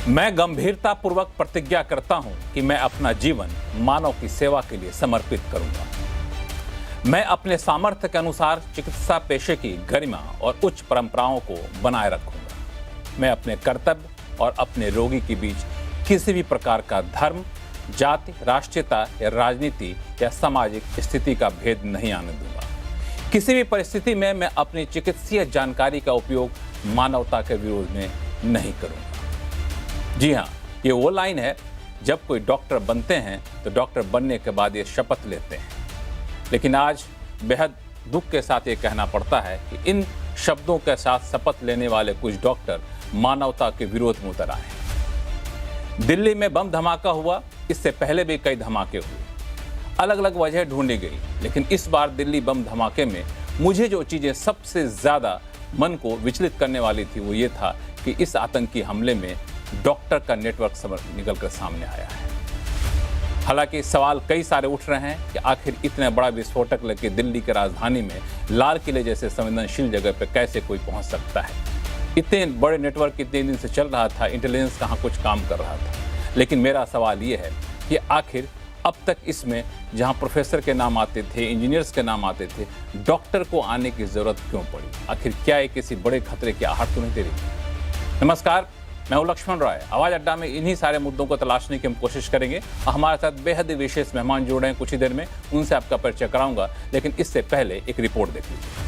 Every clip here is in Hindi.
मैं गंभीरतापूर्वक प्रतिज्ञा करता हूं कि मैं अपना जीवन मानव की सेवा के लिए समर्पित करूंगा। मैं अपने सामर्थ्य के अनुसार चिकित्सा पेशे की गरिमा और उच्च परंपराओं को बनाए रखूंगा। मैं अपने कर्तव्य और अपने रोगी के बीच किसी भी प्रकार का धर्म, जाति, राष्ट्रीयता या राजनीति या सामाजिक स्थिति का भेद नहीं आने दूंगा। किसी भी परिस्थिति में मैं अपनी चिकित्सीय जानकारी का उपयोग मानवता के विरोध में नहीं करूंगा। जी हाँ, ये वो लाइन है, जब कोई डॉक्टर बनते हैं तो डॉक्टर बनने के बाद ये शपथ लेते हैं। लेकिन आज बेहद दुख के साथ ये कहना पड़ता है कि इन शब्दों के साथ शपथ लेने वाले कुछ डॉक्टर मानवता के विरोध में उतर आए हैं। दिल्ली में बम धमाका हुआ, इससे पहले भी कई धमाके हुए, अलग अलग वजह ढूंढी गई, लेकिन इस बार दिल्ली बम धमाके में मुझे जो चीज़ें सबसे ज़्यादा मन को विचलित करने वाली थी वो ये था कि इस आतंकी हमले में डॉक्टर का नेटवर्क निकल कर सामने आया है। हालांकि सवाल कई सारे उठ रहे हैं कि आखिर इतना बड़ा विस्फोटक लेके दिल्ली के राजधानी में लाल किले जैसे संवेदनशील जगह पर कैसे कोई पहुंच सकता है। इतने बड़े नेटवर्क इतने दिन से चल रहा था, इंटेलिजेंस कहाँ कुछ काम कर रहा था। लेकिन मेरा सवाल ये है कि आखिर अब तक इसमें जहां प्रोफेसर के नाम आते थे, इंजीनियर्स के नाम आते थे, डॉक्टर को आने की जरूरत क्यों पड़ी? आखिर क्या ये किसी बड़े खतरे की आहट तो नहीं दे रही? नमस्कार, मैं हूं लक्ष्मण राय। आवाज अड्डा में इन्हीं सारे मुद्दों को तलाशने की हम कोशिश करेंगे और हमारे साथ बेहद विशेष मेहमान जुड़ रहे हैं। कुछ ही देर में उनसे आपका परिचय कराऊंगा, लेकिन इससे पहले एक रिपोर्ट देख लीजिए।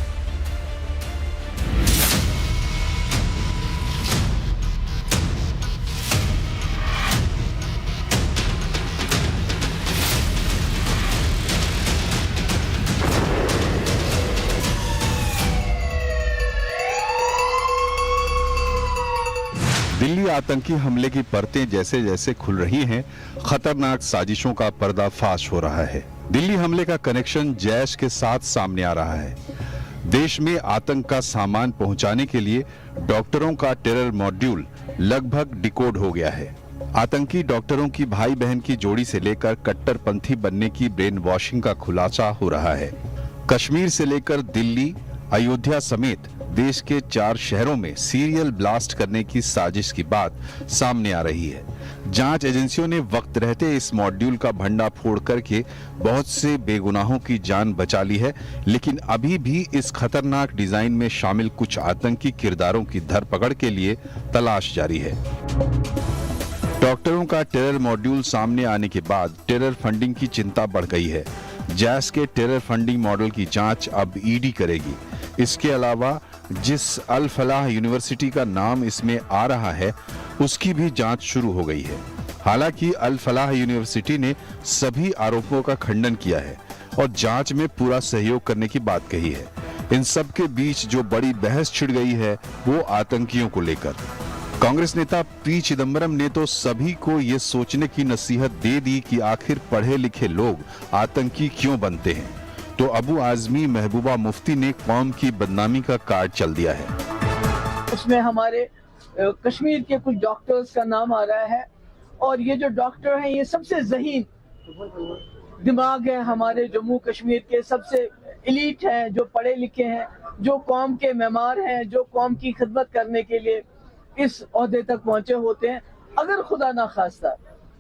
दिल्ली आतंकी हमले की परतें जैसे जैसे खुल रही हैं, खतरनाक साजिशों का पर्दाफाश हो रहा है। दिल्ली हमले का कनेक्शन जैश के साथ सामने आ रहा है। देश में आतंक का सामान पहुंचाने के लिए डॉक्टरों का टेरर मॉड्यूल लगभग डिकोड हो गया है। आतंकी डॉक्टरों की भाई बहन की जोड़ी से लेकर कट्टरपंथी बनने की ब्रेन वॉशिंग का खुलासा हो रहा है। कश्मीर से लेकर दिल्ली, अयोध्या समेत देश के 4 शहरों में सीरियल ब्लास्ट करने की साजिश की बात सामने आ रही है। जांच एजेंसियों ने वक्त रहते इस मॉड्यूल का भंडाफोड़ करके बहुत से बेगुनाहों की जान बचा ली है, लेकिन अभी भी इस खतरनाक डिजाइन में शामिल कुछ आतंकी किरदारों की धरपकड़ के लिए तलाश जारी है। डॉक्टरों का टेरर मॉड्यूल सामने आने के बाद टेरर फंडिंग की चिंता बढ़ गई है। जैश के टेरर फंडिंग मॉडल की जांच अब ईडी करेगी। इसके अलावा जिस अल फलाह यूनिवर्सिटी का नाम इसमें आ रहा है, उसकी भी जांच शुरू हो गई है। हालांकि अल फलाह यूनिवर्सिटी ने सभी आरोपों का खंडन किया है और जांच में पूरा सहयोग करने की बात कही है। इन सब के बीच जो बड़ी बहस छिड़ गई है वो आतंकियों को लेकर। कांग्रेस नेता पी चिदंबरम ने तो सभी को ये सोचने की नसीहत दे दी कि आखिर पढ़े लिखे लोग आतंकी क्यों बनते हैं, तो अबू आजमी महबूबा मुफ्ती ने कौम की बदनामी का कार्ड चल दिया है। उसमें हमारे कश्मीर के कुछ डॉक्टर्स का नाम आ रहा है और ये जो डॉक्टर हैं ये सबसे ज़हीन दिमाग है हमारे जम्मू कश्मीर के, सबसे एलीट हैं, जो पढ़े लिखे हैं, जो कौम के मेमार हैं, जो कौम की खिदमत करने के लिए इस ओहदे तक पहुंचे होते हैं। अगर खुदा ना खास्ता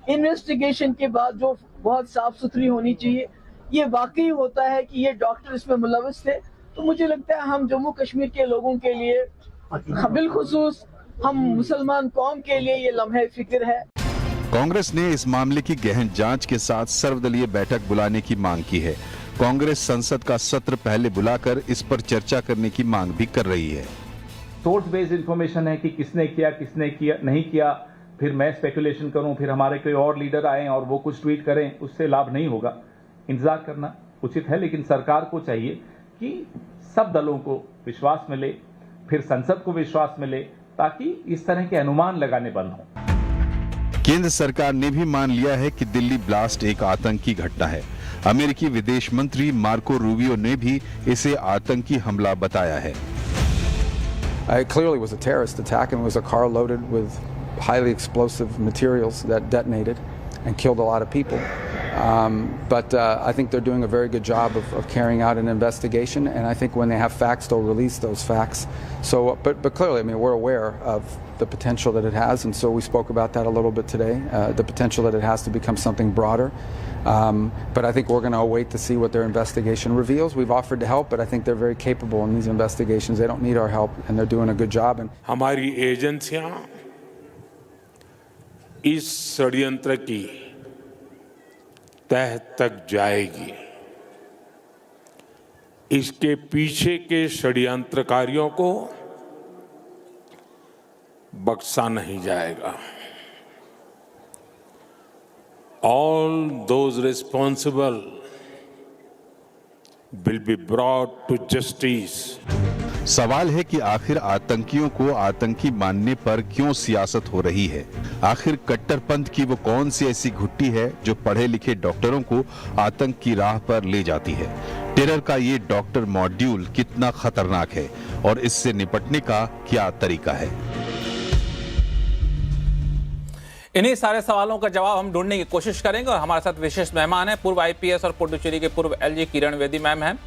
इन्वेस्टिगेशन के बाद जो बहुत साफ सुथरी होनी चाहिए, ये वाकई होता है कि ये डॉक्टर इसमें मुलविस थे, तो मुझे लगता है हम जम्मू कश्मीर के लोगों के लिए, बिलखुसूस हम मुसलमान कौम के लिए ये लम्हे फिक्र है। कांग्रेस ने इस मामले की गहन जांच के साथ सर्वदलीय बैठक बुलाने की मांग की है। कांग्रेस संसद का सत्र पहले बुलाकर इस पर चर्चा करने की मांग भी कर रही है। सोर्स बेस्ड इंफॉर्मेशन है कि किसने किया नहीं किया, फिर मैं स्पेकुलेशन करूं, फिर हमारे कोई और लीडर आए और वो कुछ ट्वीट करें, उससे लाभ नहीं होगा। इंतजार करना उचित है, लेकिन सरकार को चाहिए कि सब दलों को विश्वास मिले, फिर संसद को विश्वास मिले, ताकि इस तरह के अनुमान लगाने बंद हों। केंद्र सरकार ने भी मान लिया है कि दिल्ली ब्लास्ट एक आतंकी घटना है। अमेरिकी विदेश मंत्री मार्को रूबियो ने भी इसे आतंकी हमला बताया है। It clearly was a terrorist attack, and it was a car loaded with highly explosive materials that detonated and killed a lot of people. But I think they're doing a very good job of carrying out an investigation, and I think when they have facts, they'll release those facts. So, but clearly, I mean, we're aware of the potential that it has, and so we spoke about that a little bit today, the potential that it has to become something broader. But I think we're going to await to see what their investigation reveals. We've offered to help, but I think they're very capable in these investigations. They don't need our help, and they're doing a good job. And हमारी एजेंसियां इस षड्यंत्र की तह तक जाएगी। इसके पीछे के षड्यंत्रकारियों को बख्शा नहीं जाएगा। All those responsible will be brought to justice. सवाल है कि आखिर आतंकियों को आतंकी मानने पर क्यों सियासत हो रही है। आखिर कट्टरपंथ की वो कौन सी ऐसी घुट्टी है जो पढ़े लिखे डॉक्टरों को आतंक की राह पर ले जाती है। टेरर का ये डॉक्टर मॉड्यूल कितना खतरनाक है और इससे निपटने का क्या तरीका है। इन्हीं सारे सवालों का जवाब हम ढूंढने की कोशिश करेंगे और हमारे साथ विशेष मेहमान हैं, पूर्व आईपीएस और पुडुचेरी के पूर्व एलजी किरण बेदी मैम हैं,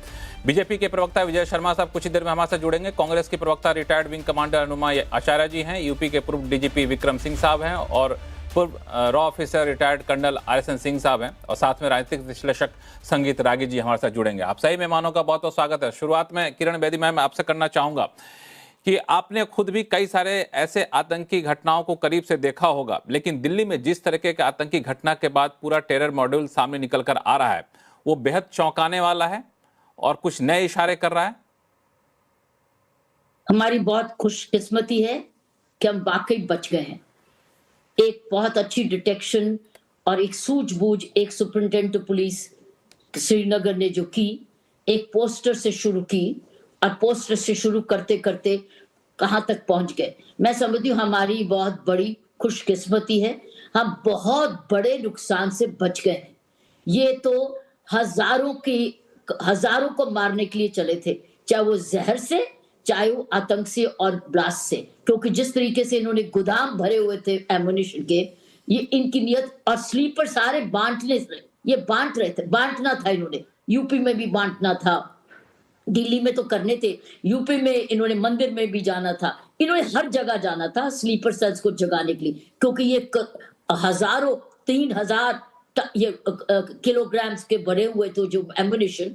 बीजेपी के प्रवक्ता विजय शर्मा साहब कुछ ही देर में हमारे साथ जुड़ेंगे, कांग्रेस के प्रवक्ता रिटायर्ड विंग कमांडर अनुमा आचार्य जी हैं, यूपी के पूर्व डीजीपी विक्रम सिंह साहब हैं और पूर्व रॉ officer retired colonel RSN Singh साहब हैं और साथ में राजनीतिक विश्लेषक संगीत रागी जी हमारे साथ जुड़ेंगे। आप सही मेहमानों का बहुत बहुत स्वागत है। शुरुआत में किरण बेदी मैम आपसे करना चाहूँगा कि आपने खुद भी कई सारे ऐसे आतंकी घटनाओं को करीब से देखा होगा, लेकिन दिल्ली में जिस तरीके के आतंकी घटना के बाद पूरा टेरर मॉड्यूल सामने निकल कर आ रहा है वो बेहद चौंकाने वाला है और कुछ नए इशारे कर रहा है। हमारी बहुत खुशकिस्मती है कि हम वाकई बच गए हैं। एक बहुत अच्छी डिटेक्शन और एक सूझबूझ एक सुपरिटेंडेंट पुलिस श्रीनगर ने जो की, एक पोस्टर से शुरू की और पोस्टर से शुरू करते करते कहां तक पहुंच गए। मैं समझती हूँ हमारी बहुत बड़ी खुशकिस्मती है, हम बहुत बड़े नुकसान से बच गए हैं। ये तो हजारों को मारने के लिए चले थे, चाहे वो जहर से, चाहे वो आतंक से और ब्लास्ट से, क्योंकि जिस तरीके से इन्होंने गोदाम भरे हुए थे एमुनिशन के, ये इनकी नियत और स्लीपर सारे बांटने, ये बांट रहे थे, बांटना था इन्होंने, यूपी में भी बांटना था, दिल्ली में तो करने थे, यूपी में इन्होंने मंदिर में भी जाना था, इन्होंने हर जगह जाना था स्लीपर सेल्स को जगाने के लिए, क्योंकि ये हजारों 3000 ये किलोग्राम्स के भरे हुए तो जो एमुनिशन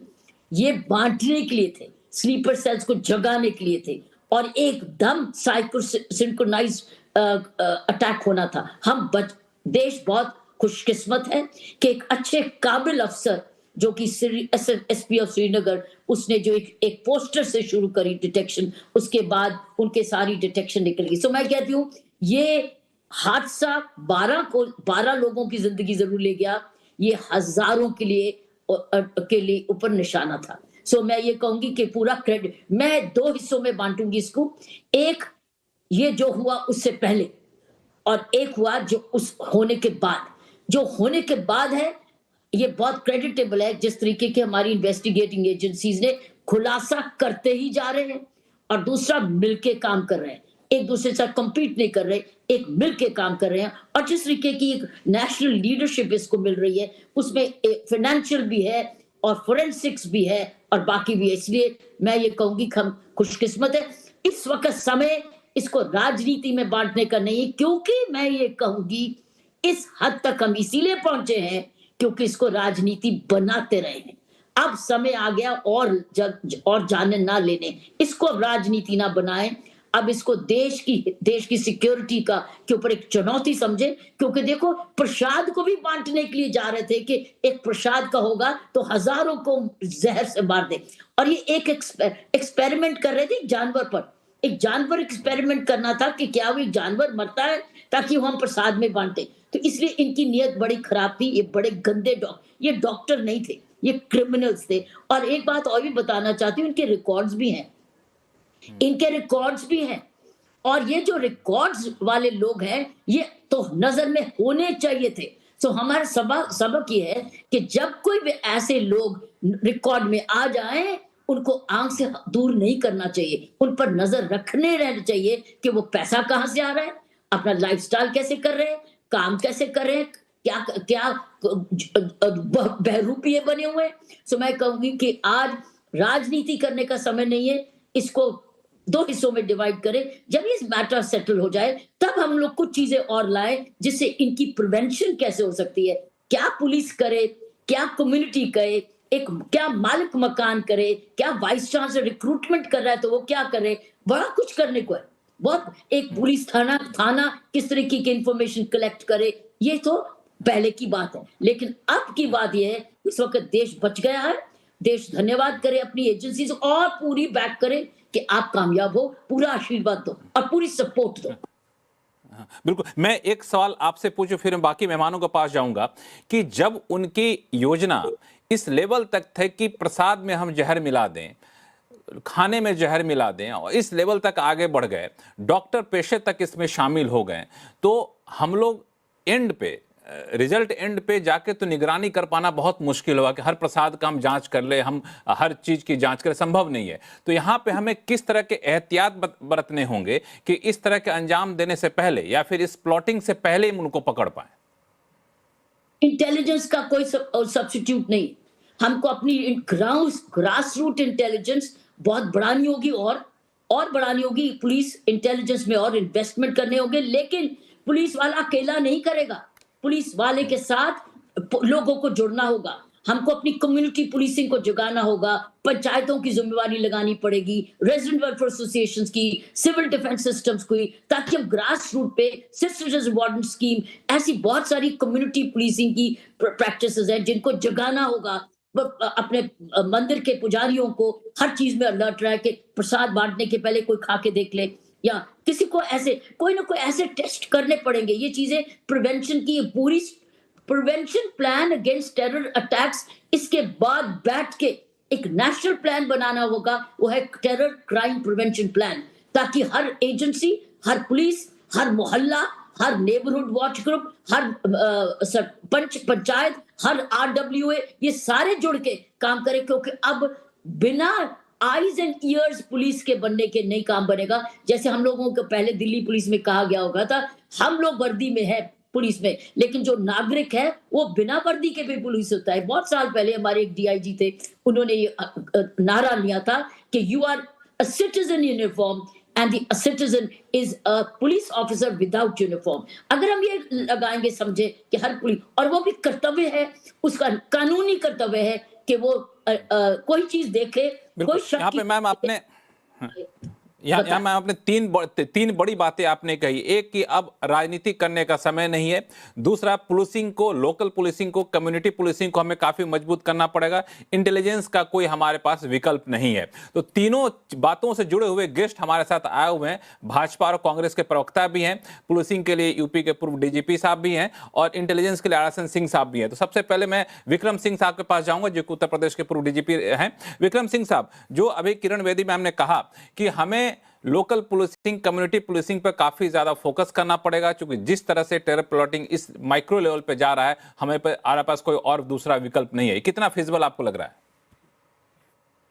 ये बांटने के लिए थे, स्लीपर सेल्स को जगाने के लिए थे और एकदम सिंक्रोनाइज अटैक होना था। देश बहुत खुशकिस्मत है कि एक अच्छे काबिल अफसर जो कि एसपी ऑफ श्रीनगर, उसने जो एक पोस्टर से शुरू करी डिटेक्शन, उसके बाद उनके सारी डिटेक्शन निकल गई। सो मैं कहती हूँ ये हादसा 12 लोगों की जिंदगी जरूर ले गया, ये हजारों के लिए ऊपर निशाना था। सो मैं ये कहूंगी कि पूरा क्रेडिट मैं 2 हिस्सों में बांटूंगी इसको, एक ये जो हुआ उससे पहले और एक हुआ जो उस होने के बाद। जो होने के बाद है ये बहुत क्रेडिटेबल है, जिस तरीके की हमारी इन्वेस्टिगेटिंग एजेंसीज ने खुलासा करते ही जा रहे हैं और दूसरा मिलके काम कर रहे हैं, एक दूसरे से कम्पीट नहीं कर रहे, एक मिलके काम कर रहे हैं और जिस तरीके की एक नेशनल लीडरशिप इसको मिल रही है उसमें फाइनेंशियल भी है और फोरेंसिक्स भी है और बाकी भी है। इसलिए मैं ये कहूंगी कि हम खुशकिस्मत है। इस वक्त समय इसको राजनीति में बांटने का नहीं है, क्योंकि मैं ये कहूंगी इस हद तक हम इसीलिए पहुंचे हैं क्योंकि इसको राजनीति बनाते रहे हैं। अब समय आ गया और जाने ना लेने, इसको अब राजनीति ना बनाएं, अब इसको देश की सिक्योरिटी के ऊपर एक चुनौती समझे। क्योंकि देखो प्रसाद को भी बांटने के लिए जा रहे थे कि एक प्रसाद का होगा तो हजारों को जहर से मार दे, और ये एक एक्सपेरिमेंट कर रहे थे जानवर पर, एक जानवर एक्सपेरिमेंट करना था कि क्या वो एक जानवर मरता है ताकि वो हम प्रसाद में बांटे। तो इसलिए इनकी नियत बड़ी खराब थी, ये बड़े गंदे ये डॉक्टर नहीं थे, ये क्रिमिनल्स थे। और एक बात और भी बताना चाहती हूँ, इनके रिकॉर्ड्स भी हैं, और ये जो रिकॉर्ड्स वाले लोग हैं ये तो नजर में होने चाहिए थे। तो हमारा सबक ये है कि जब कोई भी ऐसे लोग रिकॉर्ड में आ जाएं उनको आंख से दूर नहीं करना चाहिए, उन पर नजर रखने रहना चाहिए कि वो पैसा कहां से आ रहा है, अपना लाइफस्टाइल कैसे कर रहे हैं, काम कैसे कर रहे हैं, क्या क्या बहरूपिये बने हुए हैं। सो मैं कहूंगी कि आज राजनीति करने का समय नहीं है, इसको दो हिस्सों में डिवाइड करें। जब ये मैटर सेटल हो जाए तब हम लोग कुछ चीजें और लाएं जिससे इनकी प्रिवेंशन कैसे हो सकती है, क्या पुलिस करे, क्या कम्युनिटी करे, एक क्या मालिक मकान करे, क्या वाइस चांसलर रिक्रूटमेंट कर रहा है तो वो क्या करे, बड़ा कुछ करने को है। बहुत एक पुलिस थाना किस तरीके की इंफॉर्मेशन कलेक्ट करे, ये तो पहले की बात है। लेकिन अब की बात ये है, इस वक्त देश बच गया है, देश धन्यवाद करे अपनी एजेंसीज और पूरी बैक करे कि आप कामयाब हो, पूरा आशीर्वाद दो और पूरी सपोर्ट दो। बिल्कुल। मैं एक सवाल आपसे पूछूं, फिर मैं बाकी मेहमानों के पास जाऊंगा कि जब उनकी योजना इस लेवल तक थे कि प्रसाद में हम जहर मिला दें, खाने में जहर मिला दें, और इस लेवल तक आगे बढ़ गए, डॉक्टर पेशे तक इसमें शामिल हो गए, तो हम लोग एंड पे रिजल्ट एंड पे जाके तो निगरानी कर पाना बहुत मुश्किल होगा कि हर प्रसाद का हम जांच कर ले, हम हर चीज की जांच करें, संभव नहीं है। तो यहाँ पे हमें किस तरह के एहतियात बरतने होंगे कि इस तरह के अंजाम देने से पहले या फिर इस प्लॉटिंग से पहले हम उनको पकड़ पाए? इंटेलिजेंस का कोई सब्स्टिट्यूट नहीं। हमको अपनी ग्रास रूट इंटेलिजेंस बहुत बढ़ानी होगी और बढ़ानी होगी। पुलिस इंटेलिजेंस में और इन्वेस्टमेंट करने होंगे, लेकिन पुलिस वाला अकेला नहीं करेगा। पुलिस वाले के साथ लोगों को जुड़ना होगा। हमको अपनी कम्युनिटी पुलिसिंग को जगाना होगा, पंचायतों की जिम्मेवारी लगानी पड़ेगी, रेजिडेंट वेलफेयर एसोसिएशंस की, सिविल डिफेंस सिस्टम्स की, ताकि हम ग्रास रूट पे सिस्टर्स वार्डन स्कीम, ऐसी बहुत सारी कम्युनिटी पुलिसिंग की प्रैक्टिसेस हैं जिनको जगाना होगा। अपने मंदिर के पुजारियों को हर चीज में अलर्ट रहे कि प्रसाद बांटने के पहले कोई खा के देख ले, या किसी को ऐसे कोई ना कोई ऐसे टेस्ट करने पड़ेंगे। ये चीजें प्रिवेंशन की, पूरी prevention plan against terror attacks, इसके बाद बैठ के एक नेशनल प्लान बनाना होगा, वो है टेरर क्राइम प्रिवेंशन प्लान, ताकि हर एजेंसी, हर पुलिस, हर मोहल्ला, हर नेबरहुड वॉच ग्रुप, हर पंचायत, हर RWA, ये सारे जुड़ के काम करें, क्योंकि अब बिना आईज एंड ईयर्स पुलिस के बनने के नहीं काम बनेगा। जैसे हम लोगों को पहले दिल्ली पुलिस में कहा गया होगा था, हम लोग वर्दी में है पुलिस में, लेकिन जो नागरिक है वो बिना वर्दी के भी पुलिस होता है। बहुत साल पहले हमारे एक DIG थे, उन्होंने ये नारा लिया था कि you are a citizen uniform and the citizen is a police officer without uniform। अगर हम ये लगाएंगे समझे कि हर पुलिस, और वो भी कर्तव्य है, उसका कानूनी कर्तव्य है कि वो कोई चीज देखे, कोई शक यहाँ पे मैम आपने यहाँ मैं आपने तीन बड़ी बातें आपने कही। एक कि अब राजनीति करने का समय नहीं है, दूसरा पुलिसिंग को, लोकल पुलिसिंग को, कम्युनिटी पुलिसिंग को हमें काफी मजबूत करना पड़ेगा, इंटेलिजेंस का कोई हमारे पास विकल्प नहीं है। तो तीनों बातों से जुड़े हुए गेस्ट हमारे साथ आए हुए हैं। भाजपा और कांग्रेस के प्रवक्ता भी हैं, पुलिसिंग के लिए यूपी के पूर्व DGP साहब भी हैं, और इंटेलिजेंस के लिए आरएसएन सिंह साहब भी हैं। तो सबसे पहले मैं विक्रम सिंह साहब के पास जाऊंगा, जो उत्तर प्रदेश के पूर्व DGP हैं। विक्रम सिंह साहब, जो अभी किरण बेदी मैम ने कहा कि हमें लोकल पुलिसिंग, कम्युनिटी पुलिसिंग पर काफी ज्यादा फोकस करना पड़ेगा, क्योंकि जिस तरह से टेरर प्लॉटिंग इस माइक्रो लेवल पे जा रहा है, हमारे पास कोई और दूसरा विकल्प नहीं है। कितना फिजिबल आपको लग रहा है?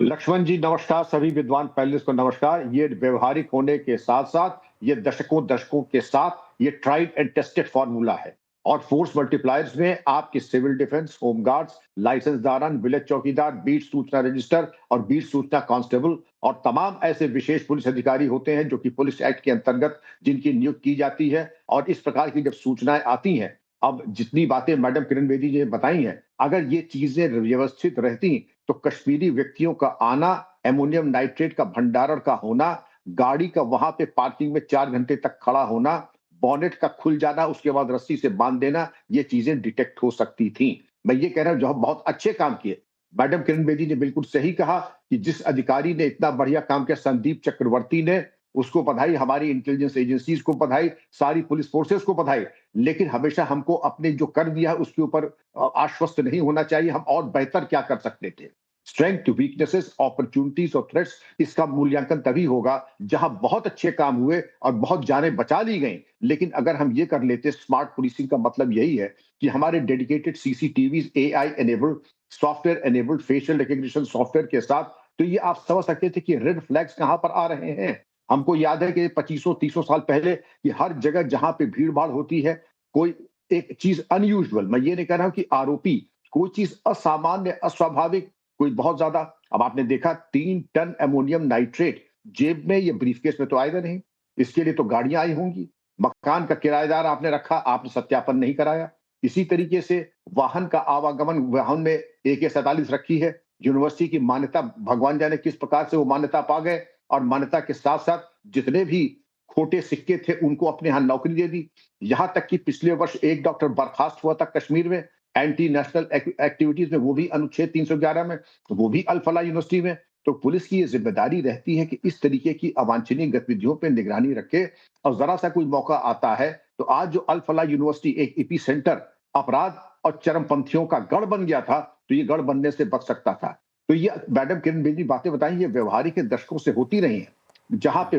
लक्ष्मण जी नमस्कार, सभी विद्वान पैनलिस्ट को नमस्कार। ये व्यवहारिक होने के साथ साथ ये दशकों के साथ ये ट्राइड एंड टेस्टेड फॉर्मूला है। और फोर्स मल्टीप्लायर्स में आपके सिविल डिफेंस, होमगार्ड्स, लाइसेंस दारान, विलेज चौकीदार, बीट सूचना रजिस्टर और बीट सूचना कांस्टेबल और तमाम ऐसे विशेष पुलिस अधिकारी होते हैं जो कि पुलिस एक्ट के अंतर्गत जिनकी नियुक्ति की जाती है। और इस प्रकार की जब सूचनाएं आती हैं, अब जितनी बातें मैडम किरण बेदी जी ने बताई हैं, अगर ये चीजें व्यवस्थित रहती तो कश्मीरी व्यक्तियों का आना, एमोनियम नाइट्रेट का भंडारण का होना, गाड़ी का वहां पे पार्किंग में 4 घंटे तक खड़ा होना, बॉनेट का खुल जाना, उसके बाद रस्सी से बांध देना, ये चीजें डिटेक्ट हो सकती थी। मैं ये कह रहा हूं, जो बहुत अच्छे काम किए। मैडम किरण बेदी ने बिल्कुल सही कहा कि जिस अधिकारी ने इतना बढ़िया काम किया, संदीप चक्रवर्ती ने, उसको बधाई, हमारी इंटेलिजेंस एजेंसीज को बधाई, सारी पुलिस फोर्सेस को बधाई। लेकिन हमेशा हमको अपने जो कर दिया है उसके ऊपर आश्वस्त नहीं होना चाहिए, हम और बेहतर क्या कर सकते थे। स्ट्रेंथ, वीकनेसेस, अपॉर्चुनिटीज और थ्रेट्स, इसका मूल्यांकन तभी होगा जहां बहुत अच्छे काम हुए और बहुत जानें बचा ली गई। लेकिन अगर हम ये कर लेते, स्मार्ट पुलिसिंग का मतलब यही है कि हमारे dedicated CCTVs, AI enabled, software enabled facial recognition software के साथ, तो ये आप समझ सकते थे कि रेड फ्लैग्स कहां पर आ रहे हैं। हमको याद है कि 2500-3000 साल पहले कि हर जगह जहां पे भीड़ भाड़ होती है, कोई एक चीज अनयूजुअल, मैं ये नहीं कह रहा हूं कि आरोपी कोई चीज असामान्य, अस्वाभाविक, कोई बहुत ज्यादा। अब आपने देखा 3 टन अमोनियम नाइट्रेट जेब में, ये ब्रीफकेस में तो आएगा नहीं, इसके लिए तो गाड़ियां आई होंगी। मकान का किराएदार आपने रखा, आपने सत्यापन नहीं कराया। इसी तरीके से वाहन का आवागमन, वाहन में AK-47 रखी है। यूनिवर्सिटी की मान्यता, भगवान जाने किस प्रकार से वो मान्यता पा गए, और मान्यता के साथ साथ जितने भी खोटे सिक्के थे उनको अपने यहां नौकरी दे दी। यहां तक कि पिछले वर्ष एक डॉक्टर बर्खास्त हुआ था कश्मीर में एंटी नेशनल एक्टिविटीज में, वो भी अनुच्छेद 311 में, वो भी अल फलाह यूनिवर्सिटी में। तो पुलिस की ये जिम्मेदारी रहती है कि इस तरीके की अवांछनीय गतिविधियों पर निगरानी रखे, और जरा सा कोई मौका आता है तो आज जो अल फलाह यूनिवर्सिटी एक एपी सेंटर अपराध और चरमपंथियों का गढ़ बन गया था, तो ये गढ़ बनने से बच सकता था। तो ये मैडम किरण बेदी बातें बताई, ये व्यवहारिक दशकों से होती रही है। जहां पे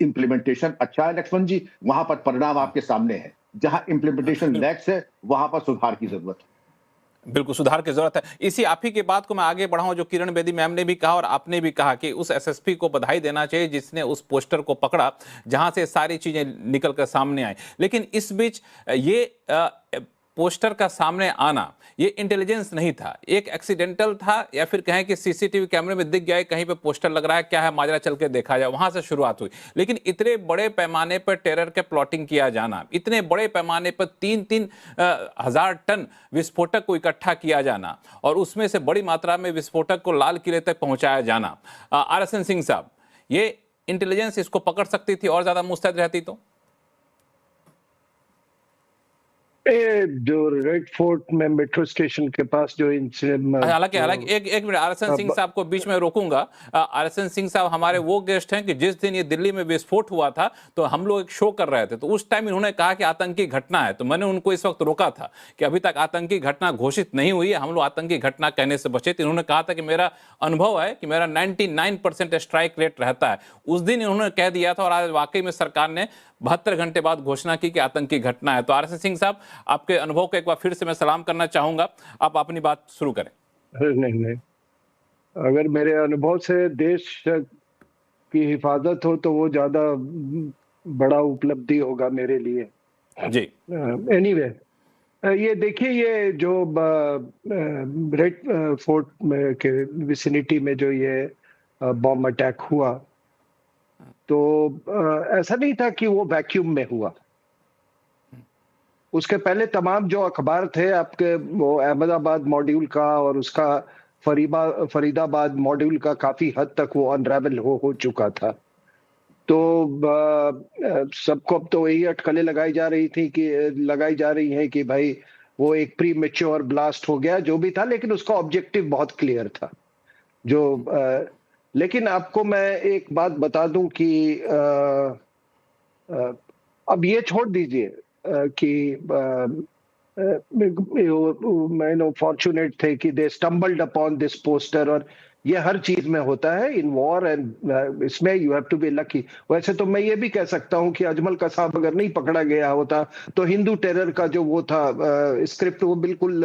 इंप्लीमेंटेशन अच्छा है लक्ष्मण जी, वहां पर परिणाम आपके सामने है। जहां इंप्लीमेंटेशन लैक्स है, वहां पर सुधार की जरूरत है। बिल्कुल सुधार की जरूरत है। इसी आप ही की बात को मैं आगे बढ़ाऊं, जो किरण बेदी मैम ने भी कहा और आपने भी कहा कि उस एसएसपी को बधाई देना चाहिए जिसने उस पोस्टर को पकड़ा जहां से सारी चीजें निकल कर सामने आई। लेकिन इस बीच ये पोस्टर का सामने आना ये इंटेलिजेंस नहीं था, एक एक्सीडेंटल था, या फिर कहें कि सीसीटीवी कैमरे में दिख गया कहीं पे पोस्टर लग रहा है, क्या है माजरा, चल के देखा जाए, वहां से शुरुआत हुई। लेकिन इतने बड़े पैमाने पर टेरर के प्लॉटिंग किया जाना, इतने बड़े पैमाने पर 3-3 हजार टन विस्फोटक को इकट्ठा किया जाना, और उसमें से बड़ी मात्रा में विस्फोटक को लाल किले तक पहुंचाया जाना, RSN सिंह साहब, ये इंटेलिजेंस इसको पकड़ सकती थी और ज्यादा मुस्तैद रहती तो? जो रेड फोर्ट में मेट्रो स्टेशन के पास जो इंसिडेंट, हालांकि एक मिनट, RSN सिंह साहब को बीच में रोकूंगा। RSN सिंह साहब हमारे वो गेस्ट हैं कि जिस दिन ये दिल्ली में विस्फोट हुआ था तो हम लोग एक शो कर रहे थे, तो उस टाइम इन्होंने कहा कि आतंकी घटना है, तो मैंने उनको इस वक्त रोका था कि अभी तक आतंकी घटना घोषित नहीं हुई है, हम लोग आतंकी घटना कहने से बचे। तो इन्होंने कहा था कि मेरा अनुभव है कि मेरा 99% स्ट्राइक रेट रहता है। उस दिन इन्होंने कह दिया था, और आज वाकई में सरकार ने 72 घंटे बाद घोषणा की कि आतंकी घटना है। तो RSN सिंह साहब, आपके अनुभव को एक बार फिर से मैं सलाम करना चाहूंगा, आप अपनी बात शुरू करें। नहीं, अगर मेरे अनुभव से देश की हिफाजत हो तो वो ज्यादा बड़ा उपलब्धि होगा मेरे लिए जी। एनीवे, ये देखिए, ये जो रेड फोर्ट में के विसिनिटी में जो ये बॉम्ब अटैक हुआ, तो ऐसा नहीं था कि वो वैक्यूम में हुआ। उसके पहले तमाम जो अखबार थे आपके, वो अहमदाबाद मॉड्यूल का और उसका फरीदाबाद मॉड्यूल का काफी हद तक वो अनरेवल हो चुका था। तो सबको अब तो यही अटकलें लगाई जा रही हैं कि भाई वो एक प्री मैच्योर ब्लास्ट हो गया, जो भी था, लेकिन उसका ऑब्जेक्टिव बहुत क्लियर था। लेकिन आपको मैं एक बात बता दूं कि अब ये छोड़ दीजिए कि मैं फॉर्चुनेट थे कि they stumbled upon this poster, और ये हर चीज में होता है इन वॉर, एंड इसमें you have to be lucky. वैसे तो मैं ये भी कह सकता हूं कि अजमल कसाब अगर नहीं पकड़ा गया होता तो हिंदू टेरर का जो वो था स्क्रिप्ट, वो बिल्कुल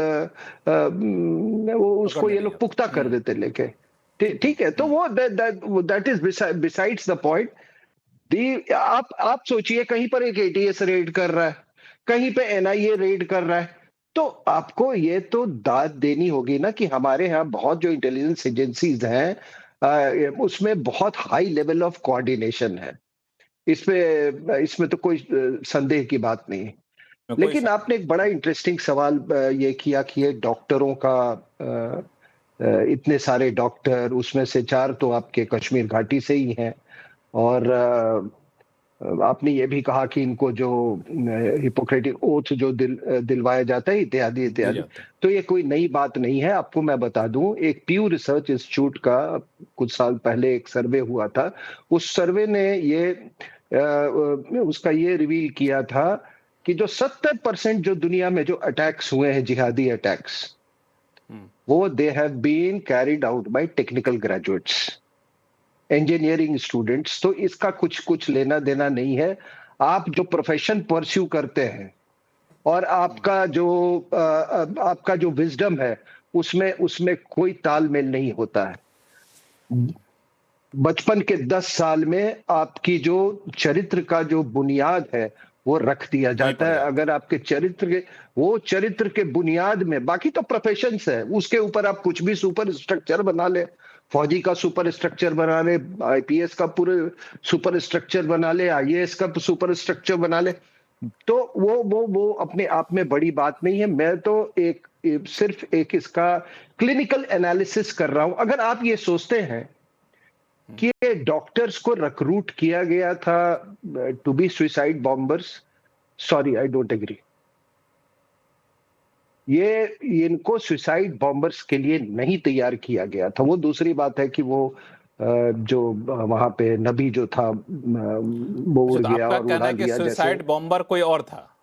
वो उसको ये लोग पुख्ता कर देते लेके। ठीक है, तो वो that is besides the point. आप सोचिए, कहीं पर एक ATS रेड कर रहा है, कहीं पे NIA रेड कर रहा है, तो आपको ये तो दाद देनी होगी ना कि हमारे यहाँ बहुत जो इंटेलिजेंस एजेंसीज हैं उसमें बहुत हाई लेवल ऑफ कोऑर्डिनेशन है। इसमें तो कोई संदेह की बात नहीं है। लेकिन आपने एक बड़ा इंटरेस्टिंग सवाल ये किया कि ये डॉक्टरों का, इतने सारे डॉक्टर, उसमें से 4 तो आपके कश्मीर घाटी से ही हैं, और आपने ये भी कहा कि इनको जो हिपोक्रेटिक ओथ जो दिलवाया जाता है इत्यादि इत्यादि। तो ये कोई नई बात नहीं है। आपको मैं बता दूं, एक प्यू रिसर्च इंस्टीट्यूट का कुछ साल पहले एक सर्वे हुआ था। उस सर्वे ने उसका ये रिवील किया था कि जो 70% जो दुनिया में जो अटैक्स हुए हैं, जिहादी अटैक्स, वो they have been carried out by technical graduates, engineering students. तो इसका कुछ लेना देना नहीं है। आप जो प्रोफेशन परस्यू करते हैं और आपका जो विजडम है, उसमें कोई तालमेल नहीं होता है। बचपन के 10 साल में आपकी जो चरित्र का जो बुनियाद है वो रख दिया जाता है। अगर आपके चरित्र के बुनियाद में, बाकी तो प्रोफेशंस है, उसके ऊपर आप कुछ भी सुपर स्ट्रक्चर बना ले, फौजी का सुपर स्ट्रक्चर बना ले, आईपीएस का पूरे सुपर स्ट्रक्चर बना ले, आईएएस का सुपर स्ट्रक्चर बना ले, तो वो अपने आप में बड़ी बात नहीं है। मैं तो सिर्फ एक इसका क्लिनिकल एनालिसिस कर रहा हूं। अगर आप ये सोचते हैं कि डॉक्टर्स को रिक्रूट किया गया था to be suicide bombers, sorry, I don't agree. इनको सुसाइड बॉम्बर्स के लिए नहीं तैयार किया गया था। वो दूसरी बात है कि वो जो वहां पे नबी जो था वो उड़ गया और उड़ा दिया। सुसाइड बॉम्बर कोई और था?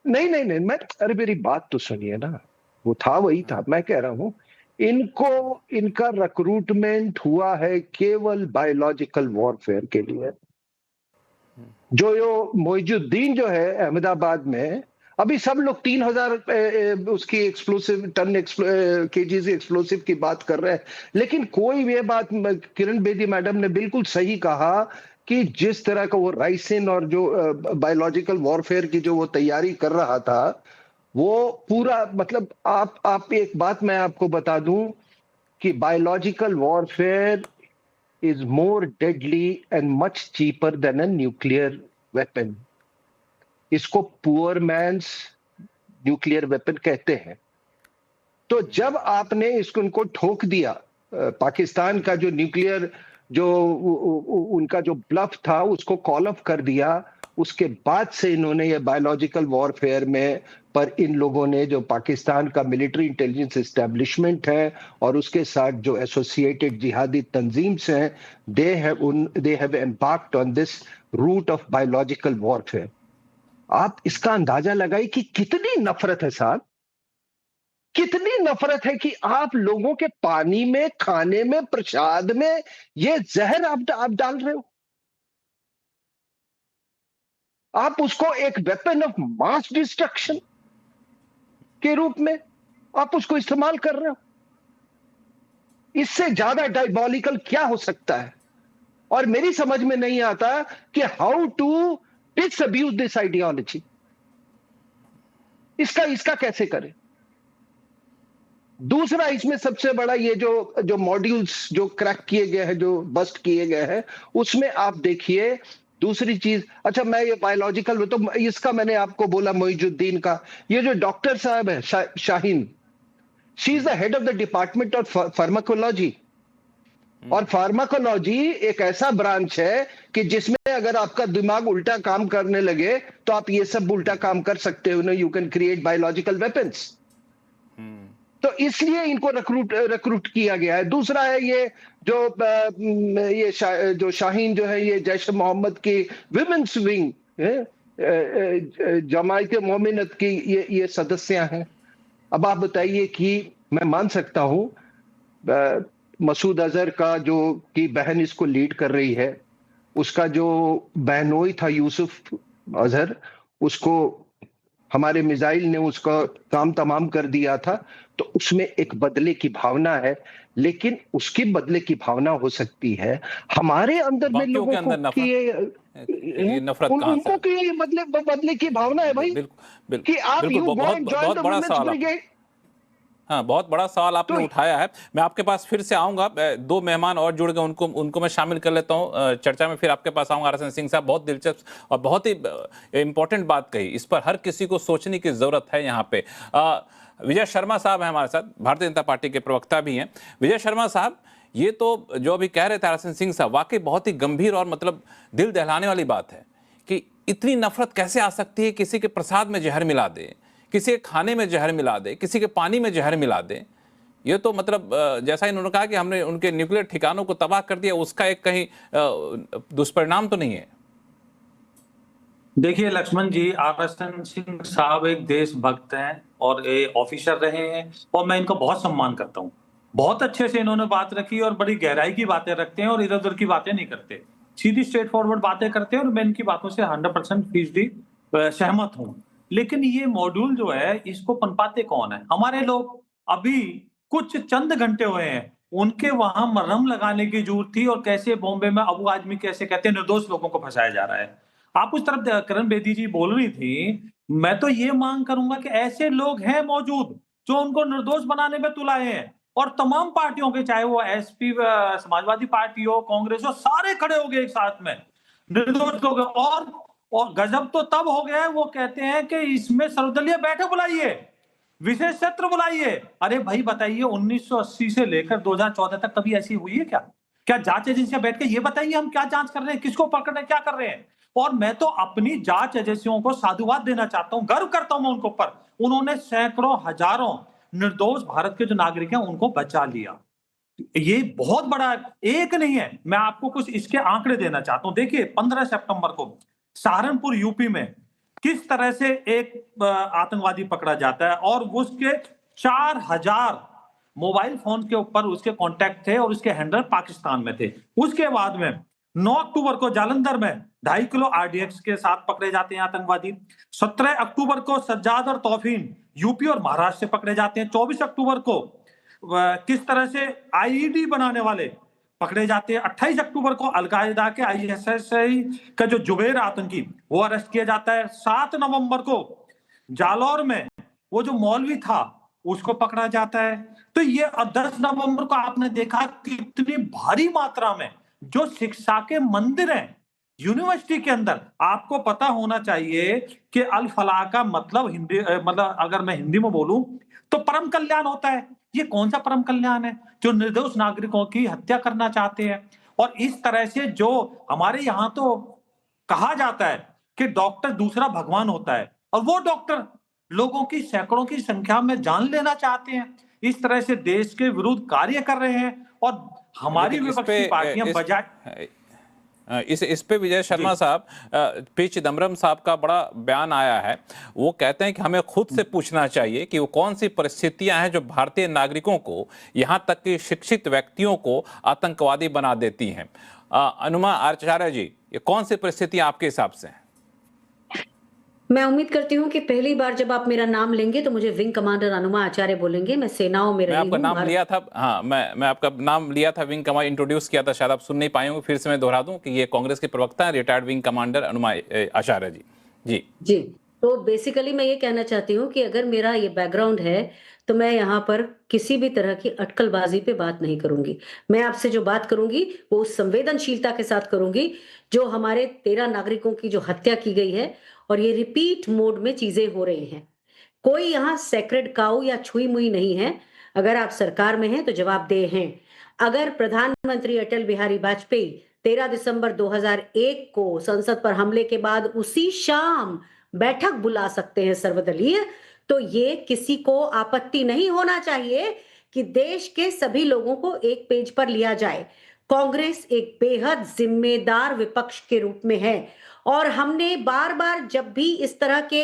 नहीं, मैं, अरे मेरी बात तो सुनिए ना, वो था वही था। मैं कह रहा हूं इनका रिक्रूटमेंट हुआ है केवल बायोलॉजिकल वॉरफेयर के लिए। जो मोइजुद्दीन जो है अहमदाबाद में, अभी सब लोग 3000 उसकी एक्सप्लोसिव केजीज एक्सप्लोसिव की बात कर रहे हैं, लेकिन कोई ये बात, किरण बेदी मैडम ने बिल्कुल सही कहा कि जिस तरह का वो राइसिन और जो बायोलॉजिकल वॉरफेयर की जो वो तैयारी कर रहा था, वो पूरा, मतलब आप एक बात मैं आपको बता दूं कि biological warfare is more deadly and much cheaper than a nuclear weapon. इसको पुअर मैन्स न्यूक्लियर वेपन कहते हैं। तो जब आपने इसको उनको ठोक दिया, पाकिस्तान का जो न्यूक्लियर जो उनका जो ब्लफ था उसको कॉल ऑफ कर दिया, उसके बाद से इन्होंने ये बायोलॉजिकल वॉरफेयर में, पर इन लोगों ने जो पाकिस्तान का मिलिट्री इंटेलिजेंस एस्टेब्लिशमेंट है और उसके साथ जो एसोसिएटेड जिहादी तंजीम्स हैं, they have embarked on this route of biological warfare. आप इसका अंदाजा लगाइए कि कितनी नफरत है साहब, कितनी नफरत है कि आप लोगों के पानी में, खाने में, प्रसाद में ये जहर आप डाल रहे हो। आप उसको एक वेपन ऑफ मास डिस्ट्रक्शन के रूप में आप उसको इस्तेमाल कर रहे हो। इससे ज्यादा डायबॉलिकल क्या हो सकता है? और मेरी समझ में नहीं आता कि हाउ टू डिसअब्यूज दिस आइडियोलॉजी। इसका कैसे करें? दूसरा, इसमें सबसे बड़ा ये जो मॉड्यूल्स जो क्रैक किए गए हैं, जो बस्ट किए गए हैं, उसमें आप देखिए दूसरी चीज। अच्छा, मैं ये बायोलॉजिकल, तो इसका मैंने आपको बोला मोइजुद्दीन का, ये जो डॉक्टर साहब है Shaheen, she is the head of the department of pharmacology. और फार्माकोलॉजी एक ऐसा ब्रांच है कि जिसमें अगर आपका दिमाग उल्टा काम करने लगे तो आप ये सब उल्टा काम कर सकते हो, you can create biological weapons. तो इसलिए इनको रिक्रूट किया गया है। दूसरा है ये जो शाहीन जो है, ये जैश मोहम्मद की विमेन्स विंग, जमायत मोमिनत की ये सदस्य हैं। अब आप बताइए कि मैं मान सकता हूं मसूद अजहर का की बहन इसको लीड कर रही है, उसका जो बहनोई था यूसुफ अजहर, उसको हमारे मिसाइल ने उसका काम तमाम कर दिया था। तो उसमें एक बदले की भावना है, लेकिन उसकी बदले की भावना हो सकती है हमारे अंदर में लोगों को कि नफरत उनको की बदले की भावना है भाई, कि आप बहुत बड़ा सवाल। हाँ, बहुत बड़ा सवाल आपने उठाया है। मैं आपके पास फिर से आऊंगा, दो मेहमान और जुड़ गए, उनको मैं शामिल कर लेता हूं चर्चा में, फिर आपके पास आऊंगा। आरएसएन सिंह साहब, बहुत दिलचस्प और बहुत ही इंपॉर्टेंट बात कही, इस पर हर किसी को सोचने की जरूरत है। यहाँ पे विजय शर्मा साहब हैं हमारे साथ, भारतीय जनता पार्टी के प्रवक्ता भी हैं। विजय शर्मा साहब, ये तो जो अभी कह रहे थे आरएसएन सिंह साहब, वाकई बहुत ही गंभीर और मतलब दिल दहलाने वाली बात है कि इतनी नफरत कैसे आ सकती है? किसी के प्रसाद में जहर मिला दे, किसी के खाने में जहर मिला दे, किसी के पानी में जहर मिला दे। ये तो मतलब जैसा इन्होंने कहा कि हमने उनके न्यूक्लियर ठिकानों को तबाह कर दिया, उसका एक कहीं दुष्परिणाम तो नहीं है? देखिए लक्ष्मण जी, आरएसएन सिंह साहब एक देशभक्त हैं और ऑफिसर रहे हैं, और मैं इनका बहुत सम्मान करता हूँ। बहुत अच्छे से इन्होंने बात रखी और बड़ी गहराई की बातें रखते हैं और इधर उधर की बातें नहीं करते, सीधी स्ट्रेट फॉरवर्ड बातें करते हैं, और मैं इनकी बातों से 100% सहमत हूँ। लेकिन ये मॉड्यूल जो है, इसको पनपाते कौन है? हमारे लोग अभी कुछ चंद घंटे हुए हैं, उनके वहां मरहम लगाने की जरूरत थी, और कैसे बॉम्बे में अबू आजमी कैसे कहते हैं निर्दोष लोगों को फंसाया जा रहा है। आप उस तरफ करण बेदी जी बोल रही थी, मैं तो ये मांग करूंगा कि ऐसे लोग हैं मौजूद जो उनको निर्दोष बनाने में तुलाए हैं, और तमाम पार्टियों के, चाहे वो एसपी समाजवादी पार्टी हो, कांग्रेस हो, सारे खड़े हो गए एक साथ में निर्दोष लोग। और गजब तो तब हो गया है, वो कहते हैं कि इसमें सर्वदलीय बैठक बुलाइए, विशेष सत्र बुलाइए। अरे भाई बताइए, 1980 से लेकर 2014 तक कभी ऐसी हुई है क्या? क्या जांच एजेंसियां बैठ के ये बताइए हम क्या जांच कर रहे हैं, किसको पकड़ रहे हैं, क्या कर रहे हैं? और मैं तो अपनी जांच एजेंसियों को साधुवाद देना चाहता हूं, गर्व करता हूं मैं उनके ऊपर। उन्होंने सैकड़ों हजारों निर्दोष भारत के जो नागरिक हैं उनको बचा लिया। ये बहुत बड़ा एक नहीं है। मैं आपको कुछ इसके आंकड़े देना चाहता हूं। देखिए 15 सितंबर को सहारनपुर यूपी में किस तरह से एक आतंकवादी पकड़ा जाता है, और उसके 4000 मोबाइल फोन के ऊपर उसके कांटेक्ट थे और उसके हैंडलर पाकिस्तान में थे। उसके बाद में 9 अक्टूबर को जालंधर में 2.5 किलो आरडीएक्स के साथ पकड़े जाते हैं आतंकवादी। 17 अक्टूबर को सज्जाद और तौफीन यूपी और महाराष्ट्र से पकड़े जाते हैं। 24 अक्टूबर को किस तरह से आईईडी बनाने वाले पकड़े जाते हैं। 28 अक्टूबर को अलकायदा के आईएसआई का जो जुबैर आतंकी वो अरेस्ट किया जाता है। 7 नवंबर को जालौर में वो जो मौलवी था उसको पकड़ा जाता है। तो ये 10 नवंबर को आपने देखा कितनी भारी मात्रा में जो शिक्षा के मंदिर हैं यूनिवर्सिटी के अंदर। आपको पता होना चाहिए कि अल फलाह का मतलब हिंदी, मतलब अगर मैं हिंदी में बोलूं तो परम कल्याण होता है। ये कौन सा परम कल्याण है जो निर्दोष नागरिकों की हत्या करना चाहते हैं? और इस तरह से जो हमारे यहाँ तो कहा जाता है कि डॉक्टर दूसरा भगवान होता है, और वो डॉक्टर लोगों की सैकड़ों की संख्या में जान लेना चाहते हैं। इस तरह से देश के विरुद्ध कार्य कर रहे हैं, और हमारी विपक्षी पार्टियां बजाय इस पे विजय शर्मा साहब, पी चिदम्बरम साहब का बड़ा बयान आया है। वो कहते हैं कि हमें खुद से पूछना चाहिए कि वो कौन सी परिस्थितियां हैं जो भारतीय नागरिकों को, यहां तक कि शिक्षित व्यक्तियों को आतंकवादी बना देती हैं। अनुमा आचार्य जी, ये कौन सी परिस्थितियां आपके हिसाब से हैं? मैं उम्मीद करती हूँ कि पहली बार जब आप मेरा नाम लेंगे तो मुझे विंग कमांडर अनुमा आचार्य बोलेंगे। मैं सेनाओं में रही हूँ। मैं आपका नाम लिया था, हाँ मैं आपका नाम लिया था, विंग कमांडर इंट्रोड्यूस किया था, शायद आप सुन नहीं पाए होंगे। फिर से मैं दोहरा दूं कि ये कांग्रेस के प्रवक्ता हैं, रिटायर्ड विंग कमांडर अनुमा आचार्य जी। जी जी, तो बेसिकली मैं ये कहना चाहती हूँ कि अगर मेरा ये बैकग्राउंड है तो मैं यहाँ पर किसी भी तरह की अटकलबाजी पे बात नहीं करूंगी। मैं आपसे जो बात करूंगी वो उस संवेदनशीलता के साथ करूंगी जो हमारे 13 नागरिकों की जो हत्या की गई है, और ये रिपीट मोड में चीजें हो रही हैं। कोई यहाँ सेक्रेड काऊ या छुई मुई नहीं है। अगर आप सरकार में हैं तो जवाबदेह हैं। अगर प्रधानमंत्री अटल बिहारी वाजपेयी 13 दिसंबर 2001 को संसद पर हमले के बाद उसी शाम बैठक बुला सकते हैं सर्वदलीय, तो ये किसी को आपत्ति नहीं होना चाहिए कि देश के सभी लोगों को एक पेज पर लिया जाए। कांग्रेस एक बेहद जिम्मेदार विपक्ष के रूप में है, और हमने बार बार जब भी इस तरह के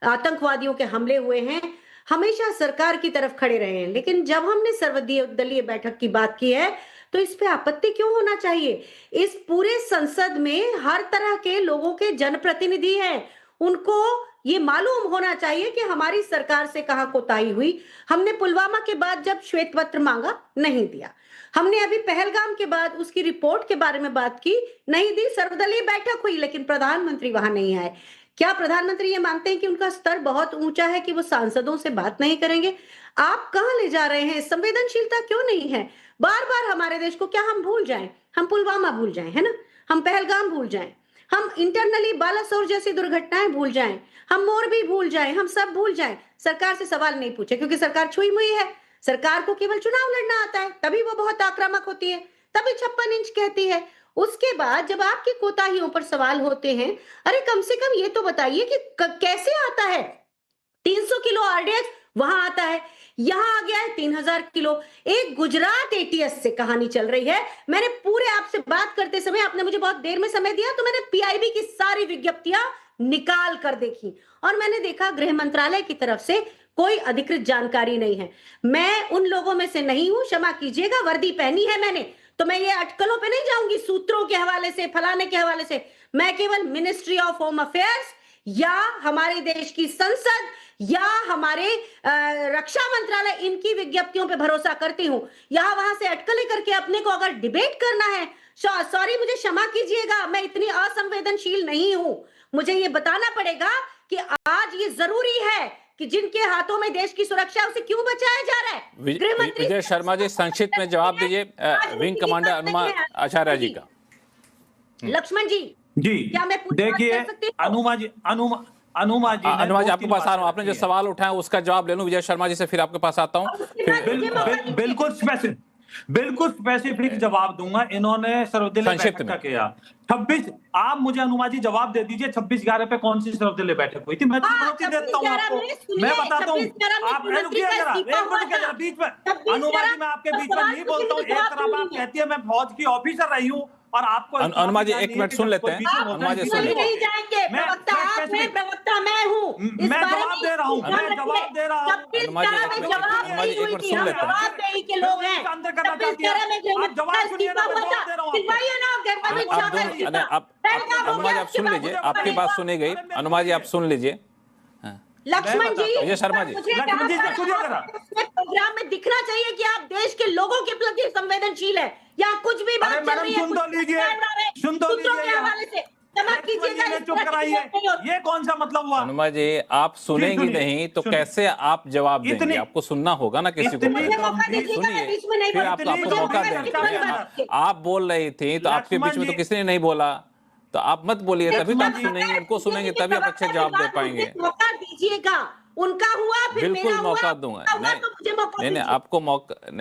आतंकवादियों के हमले हुए हैं हमेशा सरकार की तरफ खड़े रहे हैं। लेकिन जब हमने सर्वदलीय बैठक की बात की है तो इस पे आपत्ति क्यों होना चाहिए? इस पूरे संसद में हर तरह के लोगों के जनप्रतिनिधि हैं, उनको ये मालूम होना चाहिए कि हमारी सरकार से कहां कोताही हुई। हमने पुलवामा के बाद जब श्वेत पत्र मांगा, नहीं दिया। हमने अभी पहलगाम के बाद उसकी रिपोर्ट के बारे में बात की, नहीं दी। सर्वदलीय बैठक हुई लेकिन प्रधानमंत्री वहां नहीं आए। क्या प्रधानमंत्री ये मानते हैं कि उनका स्तर बहुत ऊंचा है कि वो सांसदों से बात नहीं करेंगे? आप कहां ले जा रहे हैं? संवेदनशीलता क्यों नहीं है? बार बार हमारे देश को क्या हम भूल जाएं? हम पुलवामा भूल जाएं, है ना? हम पहलगाम भूल जाएं, हम इंटरनली बालासोर जैसी दुर्घटनाएं भूल जाएं, हम मोरबी भूल जाएं, हम सब भूल जाएं। सरकार से सवाल नहीं पूछे क्योंकि सरकार छुई मुई है। सरकार को केवल चुनाव लड़ना आता है, तभी वो बहुत आक्रामक होती है, तभी 56 इंच कहती है। उसके बाद जब आपकी कोताहियों पर सवाल होते हैं, अरे कम से कम ये तो बताइए कि कैसे आता है 300 किलो आरडीएक्स, वहां आता है, यहां आ गया है 3000 किलो। एक गुजरात एटीएस से कहानी चल रही है। मैंने पूरे आपसे बात करते समय, आपने मुझे बहुत देर में समय दिया, तो मैंने पीआईबी की सारी विज्ञप्तियां निकाल कर देखी और मैंने देखा गृह मंत्रालय की तरफ से कोई अधिकृत जानकारी नहीं है। मैं उन लोगों में से नहीं हूं, क्षमा कीजिएगा, वर्दी पहनी है मैंने, तो मैं ये अटकलों पे नहीं जाऊंगी सूत्रों के हवाले से, फलाने के हवाले से। मैं केवल मिनिस्ट्री ऑफ होम अफेयर्स या हमारे देश की संसद या हमारे रक्षा मंत्रालय, इनकी विज्ञप्तियों पे भरोसा करती हूं। यहां वहां से अटकलें करके अपने को अगर डिबेट करना है सॉरी, मुझे क्षमा कीजिएगा, मैं इतनी असंवेदनशील नहीं हूं। मुझे ये बताना पड़ेगा कि आज ये जरूरी है कि जिनके हाथों में देश की सुरक्षा है उसे क्यों बचाया जा रहा है। गृह मंत्री विजय शर्मा जी, संक्षिप्त में जवाब दीजिए विंग कमांडर अनुमा आचार्य जी का। लक्ष्मण जी, क्या मैं देखिए अनुमा जी आपके पास आ रहा हूँ। आपने जो सवाल उठाया उसका जवाब ले लूं विजय शर्मा जी से, फिर आपके पास आता हूँ। बिल्कुल स्पेसिफिक जवाब दूंगा। इन्होंने सर्वदलीय बैठक का किया 26, आप मुझे अनुमा जी जवाब दे दीजिए 26/11 पे कौन सी सर्वदलीय बैठक हुई थी? मैं चुनौती देता हूँ आपको, मैं बताता हूँ। आप रुकिए जरा, एक मिनट जरा बीच में। अनुमा जी मैं आपके बीच में नहीं बोलता हूँ। एक तरफ आप कहती है मैं फौज की ऑफिसर रही हूँ और आपको अनुमा जी 1 मिनट सुन लेते हैं। अनुमा जी सुन लेते हैं। प्रवक्ता मैं हूँ, मैं जवाब दे रहा हूँ, मैं जवाब दे रहा हूँ। अनुमा जी 1 मिनट सुन लेते हैं। के लोग हैं, अंदर करना चाहती है, आप जवाब सुनिए ना, मैं जवाब दे रहा हूँ। अनुमा जी आप सुन लीजिए, आपकी बात सुनी गई। अनुमा जी आप सुन लीजिए। लक्ष्मण जी, विजय शर्मा जी, प्रोग्राम में दिखना चाहिए कि आप देश के लोगों के प्रति संवेदनशील है या कुछ भी बात चल रही है। सुन तो लीजिए, क्षमा कीजिएगा, चुप कराइए। ये कौन सा मतलब हुआ? अनुमा जी आप सुनेंगी नहीं तो कैसे आप जवाब देंगे? आपको सुनना होगा ना किसी को। सुनिए, फिर आपको मौका देंगे। आप बोल रही थी तो आपके बीच में तो किसी ने नहीं बोला, तो आप मत बोलिए, तभी तो आप सुनेंगे, उनको सुनेंगे तभी आप अच्छे जवाब दे पाएंगे। मौका दीजिएगा, उनका हुआ फिर बिल्कुल मेरा मौका हुआ, दूंगा। नहीं,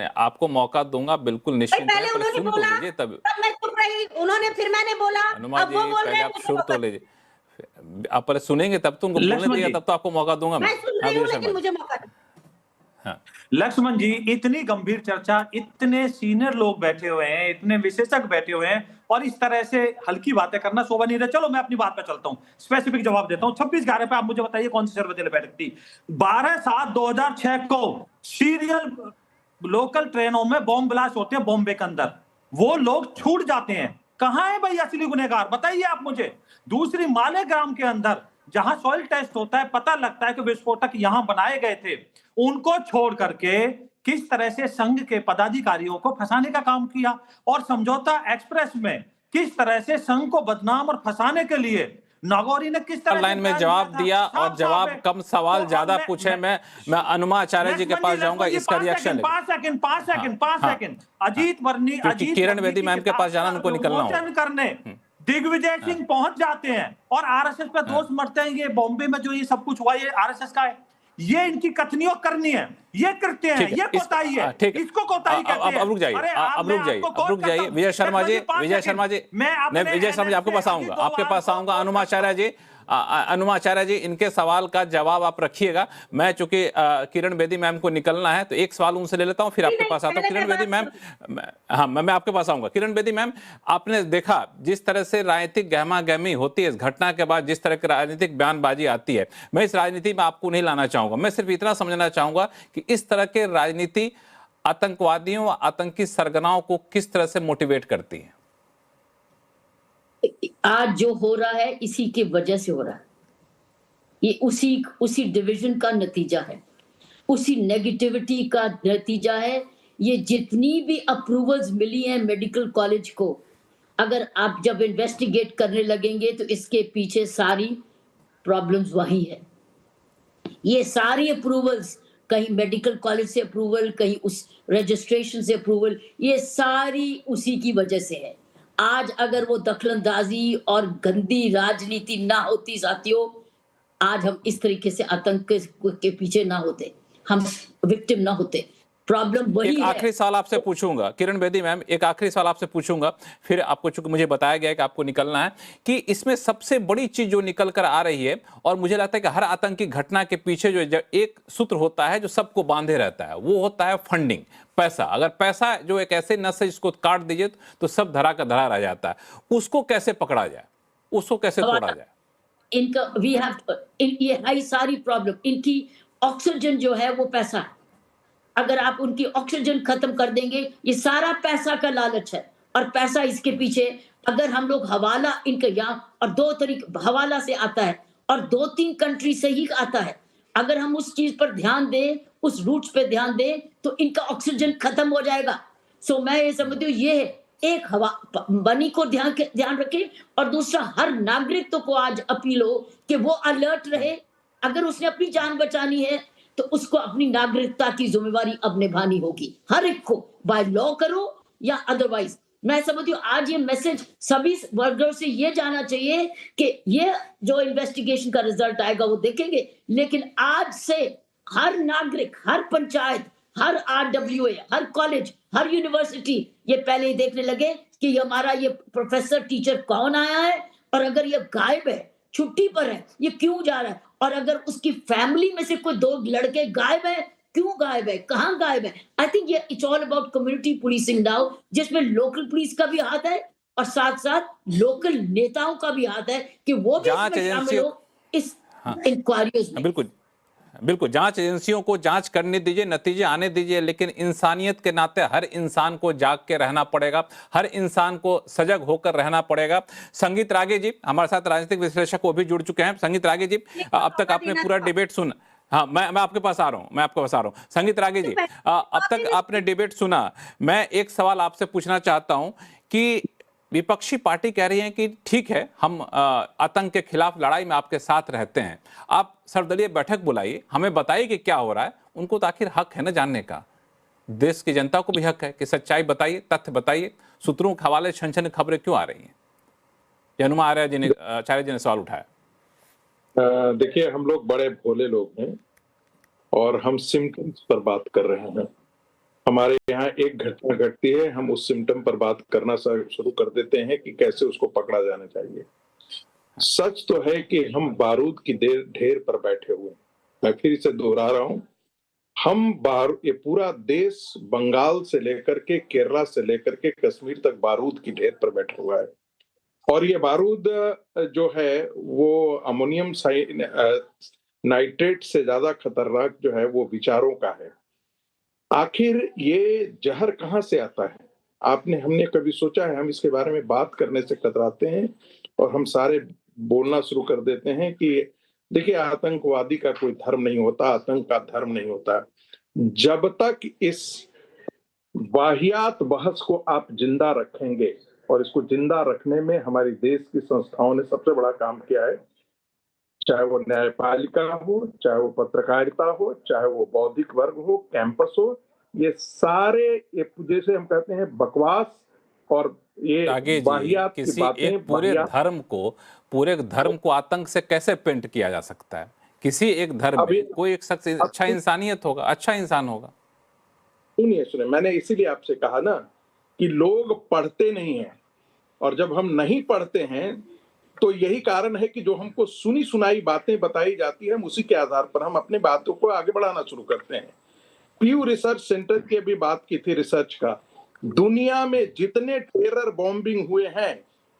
आपको मौका दूंगा, बिल्कुल निश्चिंत पहले उन्होंने सुन तो बोला, लीजिए तब। मैं चुप रही, उन्होंने फिर मैंने बोला, अनुमा अब जी वो बोल रहे पहले हैं, आप मुझे सुन मौका तो लीजिए, आप पहले सुनेंगे तब तो उनको बोलने दीजिए, तब तो आपको मौका दूंगा मैं सुन रही हूँ, लेकिन मुझे मौका दो। लक्ष्मण जी इतनी गंभीर चर्चा, इतने सीनियर लोग बैठे हुए हैं, इतने विशेषज्ञ बैठे हुए हैं और इस तरह से हल्की बातें करना शोभा नहीं रहा। चलो मैं अपनी बात पे चलता हूं, स्पेसिफिक जवाब देता हूं। 26/11 पे आप मुझे बताइए कौन सी सर्वदलीय बैठक थी? 12/7/2006 को सीरियल लोकल ट्रेनों में बॉम्ब ब्लास्ट होते हैं बॉम्बे के अंदर, वो लोग छूट जाते हैं। कहां है भाई असली गुनहगार, बताइए आप मुझे। दूसरी मालेगांव के अंदर जहां सॉइल टेस्ट होता है, पता लगता है कि विस्फोटक यहां बनाए गए थे, उनको छोड़ करके किस तरह से संघ के पदाधिकारियों को फंसाने का काम किया और समझौता एक्सप्रेस में किस तरह से संघ को बदनाम और फंसाने के लिए नागौरी ने किस तरह लाइन में जवाब दिया और जवाब कम, सवाल ज्यादा पूछे। मैं अनुमा आचार्य जी के पास जाऊंगा, इसका रिएक्शन। 5 सेकंड। अजीत वर्णी, अजीत किरण बेदी मैम के पास जाना, उनको निकलना होगा करने दिग्विजय सिंह पहुंच जाते हैं और आरएसएस पर दोष मरते हैं। ये बॉम्बे में जो ये सब कुछ हुआ ये आरएसएस का है, ये इनकी कथनियों करनी है, ये करते हैं, ये कोताही है, इसको कोताही कहते हैं। अब रुक जाइए विजय शर्मा जी, मैं विजय शर्मा जी आपके पास आऊंगा, अनुमा आचार्य जी इनके सवाल का जवाब आप रखिएगा। मैं चूंकि किरण बेदी मैम को निकलना है तो एक सवाल उनसे ले लेता हूं, फिर आपके पास आता हूं। किरण बेदी मैम, हाँ मैं आपके पास आऊंगा। किरण बेदी मैम, आपने देखा जिस तरह से राजनीतिक गहमा गहमी होती है इस घटना के बाद, जिस तरह की राजनीतिक बयानबाजी आती है, मैं इस राजनीति में आपको नहीं लाना चाहूंगा। मैं सिर्फ इतना समझना चाहूंगा कि इस तरह के राजनीति आतंकवादियों व आतंकी सरगनाओं को किस तरह से मोटिवेट करती है? आज जो हो रहा है इसी की वजह से हो रहा है। ये उसी डिवीजन का नतीजा है, उसी नेगेटिविटी का नतीजा है। ये जितनी भी अप्रूवल्स मिली हैं मेडिकल कॉलेज को, अगर आप जब इन्वेस्टिगेट करने लगेंगे तो इसके पीछे सारी प्रॉब्लम्स वही है। ये सारी अप्रूवल्स, कहीं मेडिकल कॉलेज से अप्रूवल, कहीं उस रजिस्ट्रेशन से अप्रूवल, ये सारी उसी की वजह से है। आज अगर वो दखलंदाजी और गंदी राजनीति ना होती साथियों, आज हम इस तरीके से आतंक के पीछे ना होते, हम विक्टिम ना होते। प्रॉब्लम वही है। एक आखिरी सवाल आपसे पूछूंगा किरण बेदी मैम, एक आखिरी सवाल आपसे पूछूंगा, फिर आपको चूंकि मुझे बताया गया है कि आपको निकलना है, कि इसमें सबसे बड़ी चीज जो निकल कर आ रही है, और मुझे लगता है कि हर आतंकी घटना के पीछे जो एक सूत्र होता है जो सबको बांधे रहता है, वो होता है फंडिंग, पैसा। अगर पैसा जो एक ऐसे नस है जिसको काट दीजिए तो सब धरा का धरा रह जाता है। उसको कैसे पकड़ा जाए, उसको कैसे तोड़ा जाए? इनका ये है सारी प्रॉब्लम। इनकी ऑक्सीजन जो है वो पैसा है। अगर आप उनकी ऑक्सीजन खत्म कर देंगे, ये सारा पैसा का लालच है। और पैसा इसके पीछे, अगर हम लोग हवाला इनका यहाँ, और 2 तरीके हवाला से आता है और 2-3 कंट्री से ही आता है। अगर हम उस चीज पर ध्यान दें, उस रूट्स पे ध्यान दें, तो इनका ऑक्सीजन खत्म हो जाएगा। सो मैं ये समझती हूँ ये है एक हवा बनी को ध्यान रखें, और दूसरा हर नागरिक को आज अपील हो कि वो अलर्ट रहे। अगर उसने अपनी जान बचानी है तो उसको अपनी नागरिकता की जिम्मेवारी अब निभानी होगी, हर एक को, बाय लॉ करो या अदरवाइज। मैं समझती हूँ आज ये मैसेज सभी वर्गों से ये जाना चाहिए कि ये जो इन्वेस्टिगेशन का रिजल्ट आएगा वो देखेंगे, लेकिन आज से हर नागरिक, हर पंचायत, हर RWA, हर कॉलेज, हर यूनिवर्सिटी ये पहले ही देखने लगे कि ये हमारा ये प्रोफेसर टीचर कौन आया है, और अगर ये गायब है, छुट्टी पर है, ये क्यों जा रहा है, और अगर उसकी फैमिली में से कोई 2 लड़के गायब है, क्यों गायब है, कहाँ गायब है। आई थिंक ये it's all about community policing now, जिसमें लोकल पुलिस का भी हाथ है और साथ साथ लोकल नेताओं का भी हाथ है कि वो भी इसमें शामिल हो इस इंक्वायरीज में। बिल्कुल बिल्कुल, जांच एजेंसियों को जांच करने दीजिए, नतीजे आने दीजिए, लेकिन इंसानियत के नाते हर इंसान को जाग के रहना पड़ेगा, हर इंसान को सजग होकर रहना पड़ेगा। संगीत रागे जी हमारे साथ राजनीतिक विश्लेषक वो भी जुड़ चुके हैं। संगीत रागे जी, अब तक आपने पूरा डिबेट सुना। हाँ, मैं आपके पास आ रहा हूँ, संगीत रागे जी, अब तक आपने डिबेट सुना। मैं एक सवाल आपसे पूछना चाहता हूँ कि विपक्षी पार्टी कह रही है कि ठीक है, हम आतंक के खिलाफ लड़ाई में आपके साथ रहते हैं, आप सर्वदलीय बैठक बुलाइए, हमें बताइए कि क्या हो रहा है। उनको तो आखिर हक है ना जानने का, देश की जनता को भी हक है कि सच्चाई बताइए, तथ्य बताइए, सूत्रों के हवाले छन खबरें क्यों आ रही हैं। हनुमा आचार्य जी ने सवाल उठाया। देखिए, हम लोग बड़े भोले लोग हैं और हम सिम्टम्स पर बात कर रहे हैं। हमारे यहाँ एक घटना घटती है, हम उस सिम्टम पर बात करना शुरू कर देते हैं कि कैसे उसको पकड़ा जाना चाहिए। सच तो है कि हम बारूद की ढेर पर बैठे हुए हैं। मैं फिर इसे दोहरा रहा हूं, ये पूरा देश बंगाल से लेकर के केरला से लेकर के कश्मीर तक बारूद की ढेर पर बैठा हुआ है, और ये बारूद जो है वो अमोनियम नाइट्रेट से ज्यादा खतरनाक जो है वो विचारों का है। आखिर ये जहर कहाँ से आता है? हमने कभी सोचा है? हम इसके बारे में बात करने से कतराते हैं और हम सारे बोलना शुरू कर देते हैं कि देखिए, आतंकवादी का कोई धर्म नहीं होता, आतंक का धर्म नहीं होता। जब तक इस वाहियात बहस को आप जिंदा रखेंगे, और इसको जिंदा रखने में हमारी देश की संस्थाओं ने सबसे बड़ा काम किया है, चाहे वो न्यायपालिका हो, चाहे वो पत्रकारिता हो, चाहे वो बौद्धिक वर्ग हो, कैंपस हो, ये सारे जैसे हम कहते हैं बकवास और ये वाहियात की बातें। एक पूरे धर्म को आतंक से कैसे पेंट किया जा सकता है? किसी एक धर्म में कोई एक शख्स अच्छा इंसानियत होगा, अच्छा इंसान होगा। सुनिए, मैंने इसीलिए आपसे कहा ना कि लोग पढ़ते नहीं हैं, और जब हम नहीं पढ़ते हैं तो यही कारण है कि जो हमको सुनी सुनाई बातें बताई जाती है, हम उसी के आधार पर हम अपनी बातों को आगे बढ़ाना शुरू करते हैं। प्यू रिसर्च सेंटर की भी बात की थी, रिसर्च का, दुनिया में जितने टेरर बॉम्बिंग हुए हैं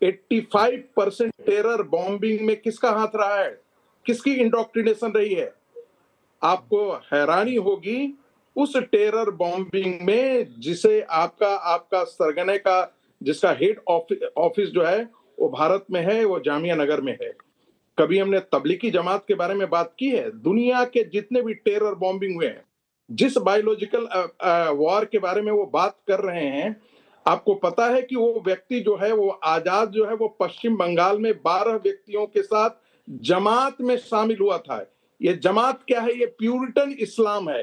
85% टेरर बॉम्बिंग में किसका हाथ रहा है, किसकी इंडोक्ट्रिनेशन रही है? आपको हैरानी होगी, उस टेरर बॉम्बिंग में जिसे आपका सरगने का जिसका हेड ऑफिस जो है वो भारत में है, वो जामिया नगर में है। कभी हमने तबलीगी जमात के बारे में बात की है? दुनिया के जितने भी टेरर बॉम्बिंग हुए हैं, जिस बायोलॉजिकल वॉर के बारे में वो बात कर रहे हैं, आपको पता है कि वो व्यक्ति जो है वो आजाद जो है वो पश्चिम बंगाल में 12 व्यक्तियों के साथ जमात में शामिल हुआ था। ये जमात क्या है? ये प्यूरिटन इस्लाम है।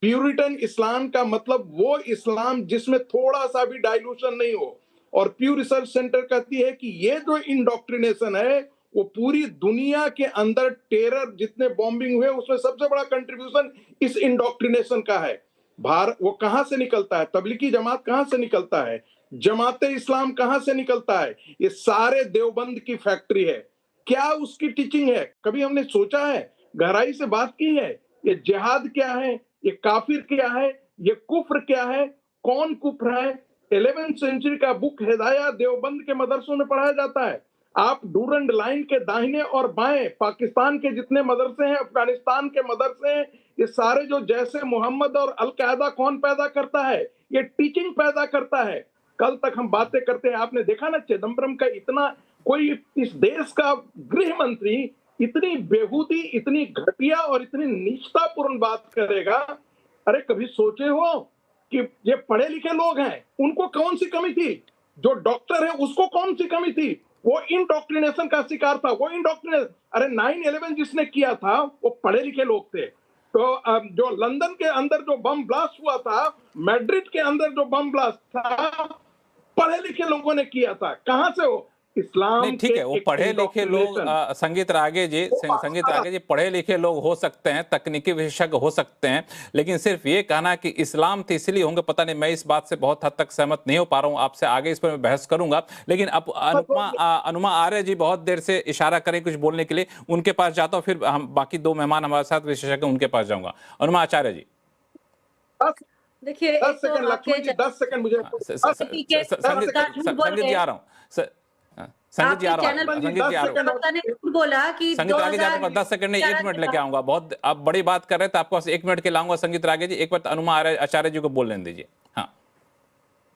प्यूरिटन इस्लाम का मतलब वो इस्लाम जिसमें थोड़ा सा भी डाइल्यूशन नहीं हो। और प्यू रिसर्च सेंटर कहती है कि ये जो इंडोक्ट्रिनेशन है वो पूरी दुनिया के अंदर टेरर जितने बॉम्बिंग हुए उसमें सबसे बड़ा कंट्रीब्यूशन इस इंडोक्ट्रिनेशन का है। वो कहां से निकलता है? तबलीगी जमात कहां से निकलता है? जमाते इस्लाम कहां से निकलता है? ये सारे देवबंद की फैक्ट्री है। क्या उसकी टीचिंग है? कभी हमने सोचा है, गहराई से बात की है? ये जिहाद क्या है? ये काफिर क्या है? ये कुफ्र क्या है? कौन कुफ्र है? 11th सेंचुरी का बुक हिदाया देवबंद के मदरसों में पढ़ाया जाता है। आप डूरंड लाइन के दाहिने और बाएं पाकिस्तान के जितने मदरसे हैं, अफगानिस्तान के मदरसे हैं, ये सारे जो जैसे मोहम्मद और अलकायदा कौन पैदा करता है? ये टीचिंग पैदा करता है। कल तक हम बातें करते हैं, आपने देखा ना चिदम्बरम का इतना, कोई इस देश का गृह मंत्री इतनी बेहूदी, इतनी घटिया और इतनी निष्ठापूर्ण बात करेगा? अरे कभी सोचे हो कि ये पढ़े लिखे लोग हैं, उनको कौन सी कमी थी? जो डॉक्टर है उसको कौन सी कमी थी? वो इंडोक्ट्रिनेशन का शिकार था। वो इंडोक्ट्रिनेशन, अरे 9/11 जिसने किया था वो पढ़े लिखे लोग थे। तो जो लंदन के अंदर जो बम ब्लास्ट हुआ था, मैड्रिड के अंदर जो बम ब्लास्ट था, पढ़े लिखे लोगों ने किया था। कहां से हो? इस्लाम नहीं, ठीक है, वो पढ़े लिखे लोग संगीत रागे जी पढ़े लिखे लोग हो सकते हैं, तकनीकी विशेषज्ञ हो सकते हैं, लेकिन सिर्फ ये कहना कि इस्लाम तो इसलिए होंगे, पता नहीं, मैं इस बात से बहुत हद तक सहमत नहीं हो पा रहा हूं। आपसे आगे इस पर मैं बहस करूंगा, लेकिन अब अनुमा आर्य जी बहुत देर से इशारा करें कुछ बोलने के लिए, उनके पास जाता हूं, फिर हम बाकी दो मेहमान हमारे साथ विशेषज्ञ उनके पास जाऊंगा। अनुमा आचार्य जी। देखिए 10 सेकंड लक्ष्मण जी, 10 सेकंड मुझे संगीत जी आ रहा हूँ, संगीत जी आ रहा हूँ, संगीत जी आ रहा हूँ, बोला कि संगीत रागे जी आपके पास 10 सेकंड नहीं, 1 मिनट लेके आऊंगा। बहुत आप बड़ी बात कर रहे थे, आपको 1 मिनट के लाऊंगा। संगीत रागे जी, एक बार अनुमा आचार्य जी को बोलने दीजिए। हाँ,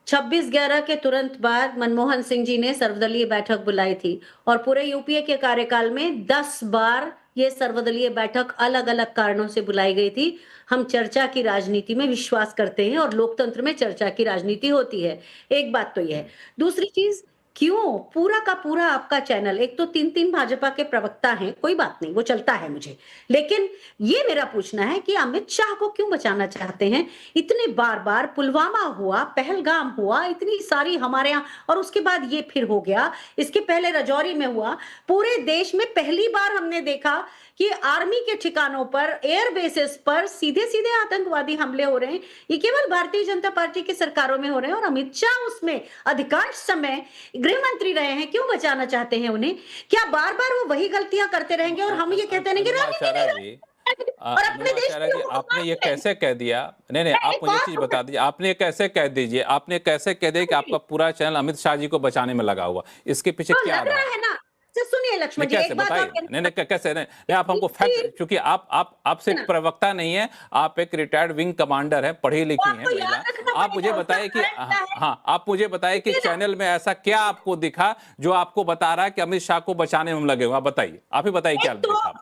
26/11 के तुरंत बाद मनमोहन सिंह जी ने सर्वदलीय बैठक बुलाई थी और पूरे यूपीए के कार्यकाल में 10 बार ये सर्वदलीय बैठक अलग अलग कारणों से बुलाई गई थी। हम चर्चा की राजनीति में विश्वास करते हैं और लोकतंत्र में चर्चा की राजनीति होती है। एक बात तो यह है। दूसरी चीज, क्यों पूरा का पूरा आपका चैनल, एक तो 3 भाजपा के प्रवक्ता हैं, कोई बात नहीं, वो चलता है मुझे, लेकिन ये मेरा पूछना है कि अमित शाह को क्यों बचाना चाहते हैं? इतने बार बार पुलवामा हुआ, पहलगाम हुआ, इतनी सारी हमारे यहाँ, और उसके बाद ये फिर हो गया, इसके पहले राजौरी में हुआ। पूरे देश में पहली बार हमने देखा कि आर्मी के ठिकानों पर, एयर बेसिस पर सीधे सीधे आतंकवादी हमले हो रहे हैं। ये केवल भारतीय जनता पार्टी की सरकारों में हो रहे हैं और अमित शाह उसमें अधिकांश समय गृह मंत्री रहे हैं। क्यों बचाना चाहते हैं उन्हें? क्या बार बार वो वही गलतियां करते रहेंगे और हम ये कहते रहेंगे और अपने देश में? आपने ये कैसे कह दिया? नहीं, आप मुझे चीज बता दीजिए, आपने कैसे कह दीजिए, आपने कैसे कह दिया कि आपका पूरा चैनल अमित शाह जी को बचाने में लगा हुआ? इसके पीछे क्या रहा है ना? सुनिए लक्ष्मण जी, कैसे बताइए? नहीं, कैसे? नहीं, आप हमको फैक्ट, क्योंकि आप सिर्फ प्रवक्ता नहीं है, आप एक रिटायर्ड विंग कमांडर हैं, पढ़ी लिखी हैं महिला। आप मुझे बताइए कि हाँ, आप मुझे बताइए कि चैनल में ऐसा क्या आपको दिखा जो आपको बता रहा है कि अमित शाह को बचाने में हम लगे हुए? आप बताइए, आप ही बताइए क्या दिखा?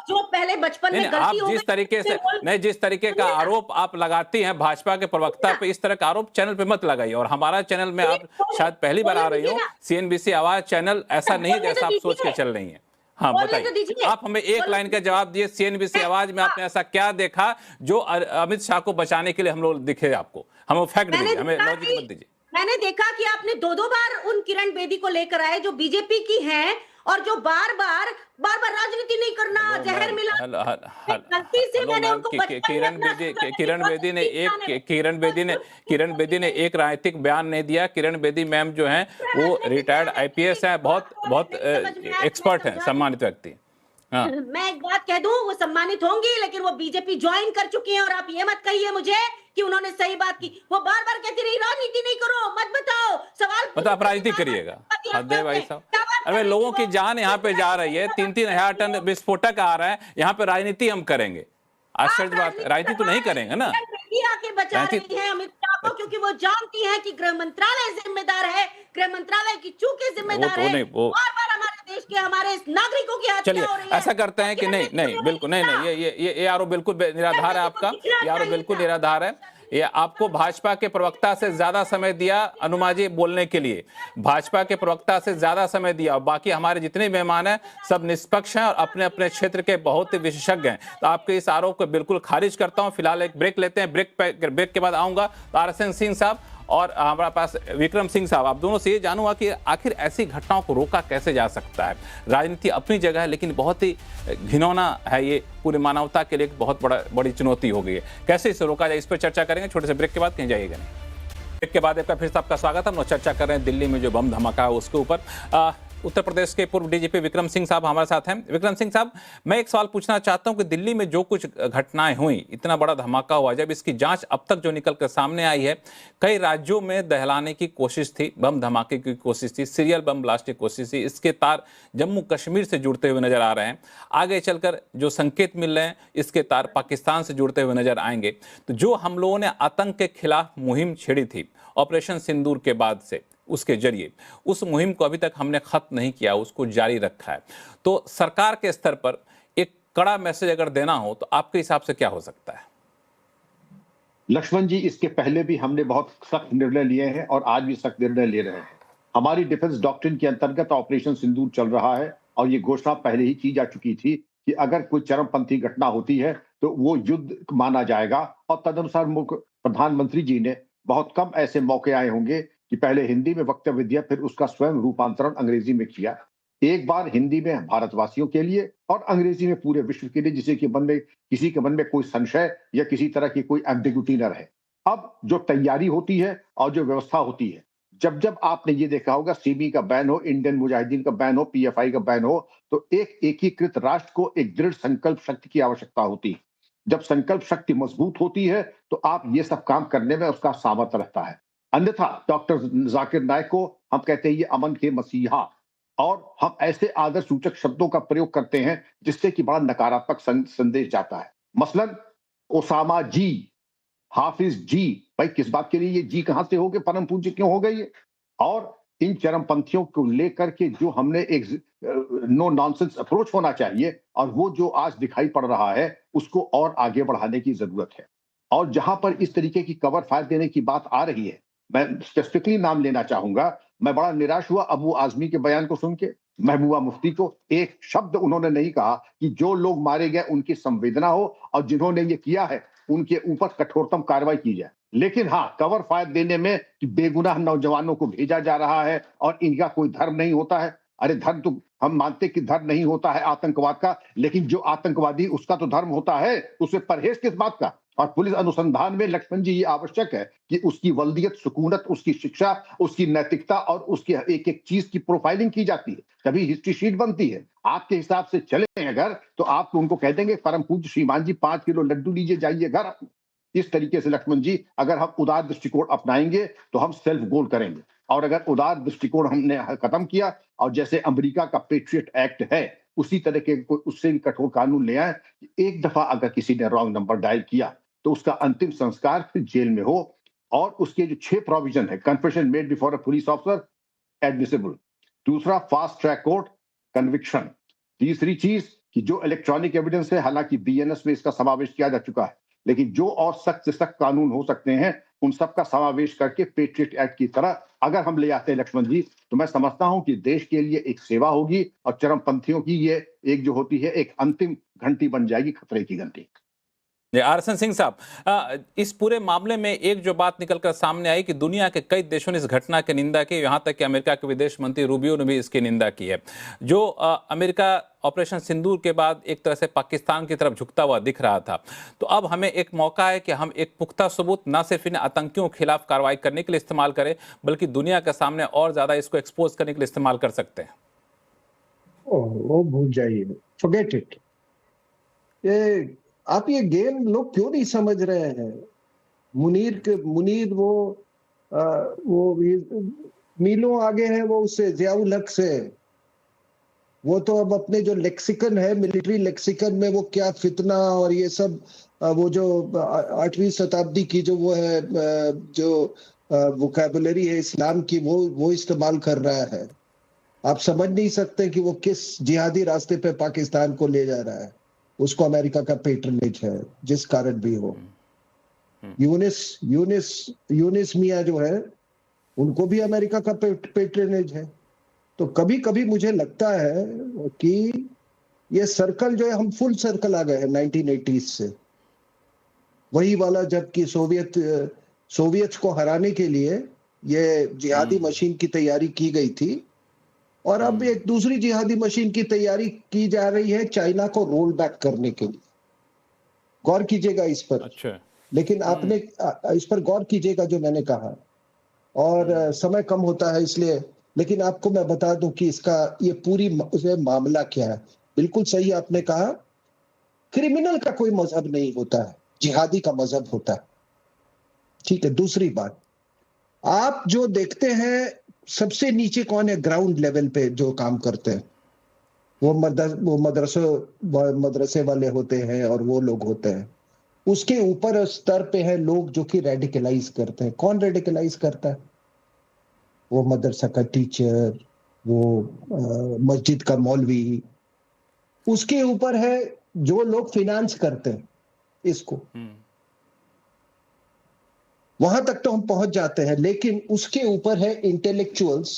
जो पहले बचपन में आप जिस तरीके से जिस तरीके का आरोप आप लगाती हैं भाजपा के प्रवक्ता पे, इस तरह का आरोप चैनल पे मत लगाइए। और हमारा चैनल में आप शायद पहली बार आ रही हो, CNBC आवाज चैनल ऐसा नहीं जैसा आप सोच के चल रही हैं। हाँ, बताइए, आप हमें एक लाइन का जवाब दिए। CNBC आवाज में आपने ऐसा क्या देखा जो अमित शाह को बचाने के लिए हम लोग दिखे आपको? हमें फैक्ट दीजिए, हमें लॉजिक मत दीजिए। मैंने देखा कि आपने 2 बार उन किरण बेदी को लेकर आए जो बीजेपी की हैं और जो बार बार राजनीति नहीं करना, जहर मिला। गलती से मैंने उनको किरण बेदी ने एक राजनीतिक बयान नहीं दिया। किरण बेदी मैम जो हैं वो रिटायर्ड IPS हैं, बहुत एक्सपर्ट हैं, सम्मानित व्यक्ति। हाँ। मैं एक बात कह दूं, वो सम्मानित होंगी, लेकिन वो बीजेपी ज्वाइन कर चुकी हैं और आप ये मत कहिए मुझे कि उन्होंने सही बात की। वो बार बार कहती रही राजनीति नहीं करो, मत बताओ, सवाल मतलब आप राजनीति करिएगा। हदे भाई साहब, अरे लोगों की जान यहाँ पे जा रही है, 3-3 हजार टन विस्फोटक आ रहा है, यहाँ पे राजनीति हम करेंगे? आश्चर्य बात, राजनीति तो नहीं करेंगे ना। आके बचा रही है अमित शाह को, क्योंकि वो जानती है कि गृह मंत्रालय जिम्मेदार है, गृह मंत्रालय की चूके जिम्मेदार है। बार-बार हमारे देश के, हमारे नागरिकों की हत्या हो रही है। ऐसा करते हैं कि नहीं, बिल्कुल नहीं, ये आरोप बिल्कुल निराधार है आपका, ये आरोप बिल्कुल निराधार है। ये आपको भाजपा के प्रवक्ता से ज्यादा समय दिया अनुमा जी बोलने के लिए, भाजपा के प्रवक्ता से ज्यादा समय दिया, और बाकी हमारे जितने मेहमान हैं सब निष्पक्ष हैं और अपने अपने क्षेत्र के बहुत ही विशेषज्ञ हैं। तो आपके इस आरोप को बिल्कुल खारिज करता हूं। फिलहाल एक ब्रेक लेते हैं, ब्रेक के बाद आऊंगा तो RSN सिंह साहब और हमारे पास विक्रम सिंह साहब, आप दोनों से ये जानूंगा कि आखिर ऐसी घटनाओं को रोका कैसे जा सकता है। राजनीति अपनी जगह है, लेकिन बहुत ही घिनौना है, ये पूरी मानवता के लिए एक बहुत बड़ी चुनौती हो गई है। कैसे इसे रोका जाए, इस पर चर्चा करेंगे छोटे से ब्रेक के बाद। कहीं जाइएगा नहीं। ब्रेक के बाद एक बार फिर से आपका स्वागत है। हम लोग चर्चा कर रहे हैं दिल्ली में जो बम धमाका है उसके ऊपर। उत्तर प्रदेश के पूर्व DGP विक्रम सिंह साहब हमारे साथ हैं। विक्रम सिंह साहब, मैं एक सवाल पूछना चाहता हूं कि दिल्ली में जो कुछ घटनाएं हुई, इतना बड़ा धमाका हुआ, जब इसकी जांच अब तक जो निकल कर सामने आई है, कई राज्यों में दहलाने की कोशिश थी, बम धमाके की कोशिश थी, सीरियल बम ब्लास्ट की कोशिश थी, इसके तार जम्मू कश्मीर से जुड़ते हुए नजर आ रहे हैं। आगे चलकर जो संकेत मिल रहे हैं, इसके तार पाकिस्तान से जुड़ते हुए नजर आएंगे। तो जो हम लोगों ने आतंक के खिलाफ मुहिम छेड़ी थी ऑपरेशन सिंदूर के बाद से, उसके जरिए उस मुहिम को अभी तक हमने खत्म नहीं किया, उसको जारी रखा है। तो सरकार के स्तर पर एक कड़ा मैसेज अगर देना हो तो आपके हिसाब से क्या हो सकता है? लक्ष्मण जी, इसके पहले भी हमने बहुत सख्त निर्णय लिए हैं और आज भी सख्त निर्णय ले रहे हैं। हमारी डिफेंस डॉक्ट्रिन के अंतर्गत ऑपरेशन सिंदूर चल रहा है और ये घोषणा पहले ही की जा चुकी थी कि अगर कोई चरमपंथी घटना होती है तो वो युद्ध माना जाएगा। और तदनुसार प्रधानमंत्री जी ने बहुत कम ऐसे मौके आए होंगे कि पहले हिंदी में वक्तव्य दिया, फिर उसका स्वयं रूपांतरण अंग्रेजी में किया। एक बार हिंदी में भारतवासियों के लिए और अंग्रेजी में पूरे विश्व के लिए, जिसे कि किसी के मन में कोई संशय या किसी तरह की कोई एम्बिगुइटी न रहे। अब जो तैयारी होती है और जो व्यवस्था होती है, जब जब आपने ये देखा होगा सिमी का बैन हो, इंडियन मुजाहिदीन का बैन हो, पीएफआई का बैन हो, तो एक एकीकृत राष्ट्र को एक दृढ़ संकल्प शक्ति की आवश्यकता होती है। जब संकल्प शक्ति मजबूत होती है तो आप ये सब काम करने में उसका सामर्थ्य रहता है। अन्यथा डॉक्टर जाकिर नाइक को हम कहते हैं ये अमन के मसीहा, और हम ऐसे आदर सूचक शब्दों का प्रयोग करते हैं जिससे कि बड़ा नकारात्मक संदेश जाता है। मसलन ओसामा जी, हाफिज जी, भाई किस बात के लिए ये जी कहां से हो गए, परम पूज्य क्यों हो गए ये? और इन चरमपंथियों को लेकर के जो हमने एक नो नॉनसेंस अप्रोच होना चाहिए और वो जो आज दिखाई पड़ रहा है उसको और आगे बढ़ाने की जरूरत है। और जहां पर इस तरीके की कवर फायर देने की बात आ रही है, मैं स्पेसिफिकली नाम लेना चाहूंगा। मैं बड़ा निराश हुआ अबू आजमी के बयान को सुन के। महबूबा मुफ्ती को एक शब्द उन्होंने नहीं कहा कि जो लोग मारे गए उनकी संवेदना हो और जिन्होंने ये किया है उनके ऊपर कठोरतम कार्रवाई की जाए। लेकिन हाँ, कवर फायर देने में कि बेगुनाह नौजवानों को भेजा जा रहा है और इनका कोई धर्म नहीं होता है। अरे धर्म तो हम मानते कि धर्म नहीं होता है आतंकवाद का, लेकिन जो आतंकवादी उसका तो धर्म होता है, उसे परहेज किस बात का? और पुलिस अनुसंधान में लक्ष्मण जी ये आवश्यक है कि उसकी वल्दियत, सुकूनत, उसकी शिक्षा, उसकी नैतिकता और उसकी एक एक चीज की प्रोफाइलिंग की जाती है, तभी हिस्ट्री शीट बनती है। आपके हिसाब से चले अगर तो आप उनको कह देंगे परम पूज्य श्रीमान जी 5 किलो लड्डू लीजिए, जाइए घर। इस तरीके से लक्ष्मण जी अगर हम उदार दृष्टिकोण अपनाएंगे तो हम सेल्फ गोल करेंगे। और अगर उदार दृष्टिकोण हमने खत्म किया और जैसे अमेरिका का पेट्रियट एक्ट है उसी तरह के उससे भी कठोर कानून ले आए, एक दफा अगर किसी ने रॉन्ग नंबर डायल किया तो उसका अंतिम संस्कार फिर जेल में हो। और उसके जो 6 प्रोविजन है, confession made before a police officer admissible, दूसरा फास्ट ट्रैक कोर्ट कन्विक्शन, तीसरी चीज कि जो इलेक्ट्रॉनिक एविडेंस है, हालांकि बीएनएस में इसका समावेश किया जा चुका है, लेकिन जो और सख्त से सख्त कानून हो सकते हैं उन सब का समावेश करके पेट्रियट एक्ट की तरह अगर हम ले आते हैं लक्ष्मण जी, तो मैं समझता हूं कि देश के लिए एक सेवा होगी और चरमपंथियों की ये एक जो होती है एक अंतिम घंटी बन जाएगी, खतरे की घंटी। आरएसएन सिंह साहब, इस पूरे मामले में एक जो बात निकलकर सामने आई कि दुनिया के कई देशों ने इस घटना की निंदा की, यहाँ तक कि अमेरिका के विदेश मंत्री रूबियो ने भी इसकी निंदा की है। जो अमेरिका ऑपरेशन सिंदूर के बाद एक तरह से पाकिस्तान की तरफ झुकता हुआ दिख रहा था, तो अब हमें एक मौका है कि हम एक पुख्ता सबूत न सिर्फ इन आतंकियों के खिलाफ कार्रवाई करने के लिए इस्तेमाल करें, बल्कि दुनिया के सामने और ज्यादा इसको एक्सपोज करने के लिए इस्तेमाल कर सकते हैं। वो भूल जाइए, फॉरगेट इट। ये आप ये गेम लोग क्यों नहीं समझ रहे हैं? मुनीर वो मीलों आगे है वो उससे, ज़ियाउल हक से। वो तो अब अपने जो लेक्सिकन है, मिलिट्री लेक्सिकन में वो क्या फितना और ये सब, वो जो 8वीं शताब्दी की जो वो है, जो वोकैबुलरी है इस्लाम की, वो इस्तेमाल कर रहा है। आप समझ नहीं सकते कि वो किस जिहादी रास्ते पे पाकिस्तान को ले जा रहा है। उसको अमेरिका का पेट्रनेज है, जिस कारण भी हो। यूनिस मियां जो है उनको भी अमेरिका का पेट्रनेज है। तो कभी कभी मुझे लगता है कि ये सर्कल जो है, हम फुल सर्कल आ गए हैं 1980s से, वही वाला जबकि सोवियत को हराने के लिए ये जिहादी मशीन की तैयारी की गई थी, और अब एक दूसरी जिहादी मशीन की तैयारी की जा रही है चाइना को रोल बैक करने के लिए। गौर कीजिएगा इस पर। अच्छा। लेकिन आपने इस पर गौर कीजिएगा जो मैंने कहा, और समय कम होता है इसलिए, लेकिन आपको मैं बता दूं कि इसका ये पूरी मामला क्या है। बिल्कुल सही आपने कहा, क्रिमिनल का कोई मजहब नहीं होता है, जिहादी का मजहब होता है। ठीक है। दूसरी बात, आप जो देखते हैं सबसे नीचे कौन है ग्राउंड लेवल पे जो काम करते हैं, वो मदरसे वाले होते हैं और वो लोग होते हैं। उसके ऊपर स्तर पे है लोग जो कि रेडिकलाइज करते हैं। कौन रेडिकलाइज करता है? वो मदरसा का टीचर, वो मस्जिद का मौलवी। उसके ऊपर है जो लोग फिनांस करते हैं इसको। वहां तक तो हम पहुंच जाते हैं, लेकिन उसके ऊपर है इंटेलेक्चुअल्स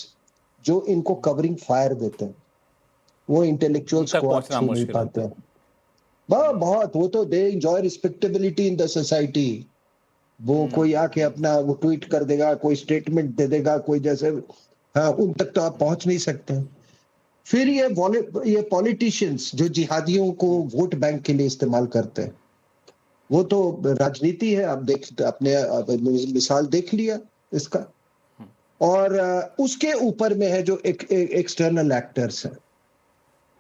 जो इनको कवरिंग फायर देते हैं, वो इंटेलेक्चुअल्स तक को आप पहुंचना छू नहीं मुश्किल पाते होता हैं। बहुत, वो तो they enjoy respectability in the society. वो कोई आके अपना वो ट्वीट कर देगा, कोई स्टेटमेंट दे देगा, कोई जैसे, हाँ, उन तक तो आप पहुंच नहीं सकते हैं। फिर ये पॉलिटिशियंस जो जिहादियों को वोट बैंक के लिए इस्तेमाल करते हैं, वो तो राजनीति है। आप आपने मिसाल देख लिया इसका। और उसके ऊपर में है जो एक्सटर्नल एक्टर्स हैं।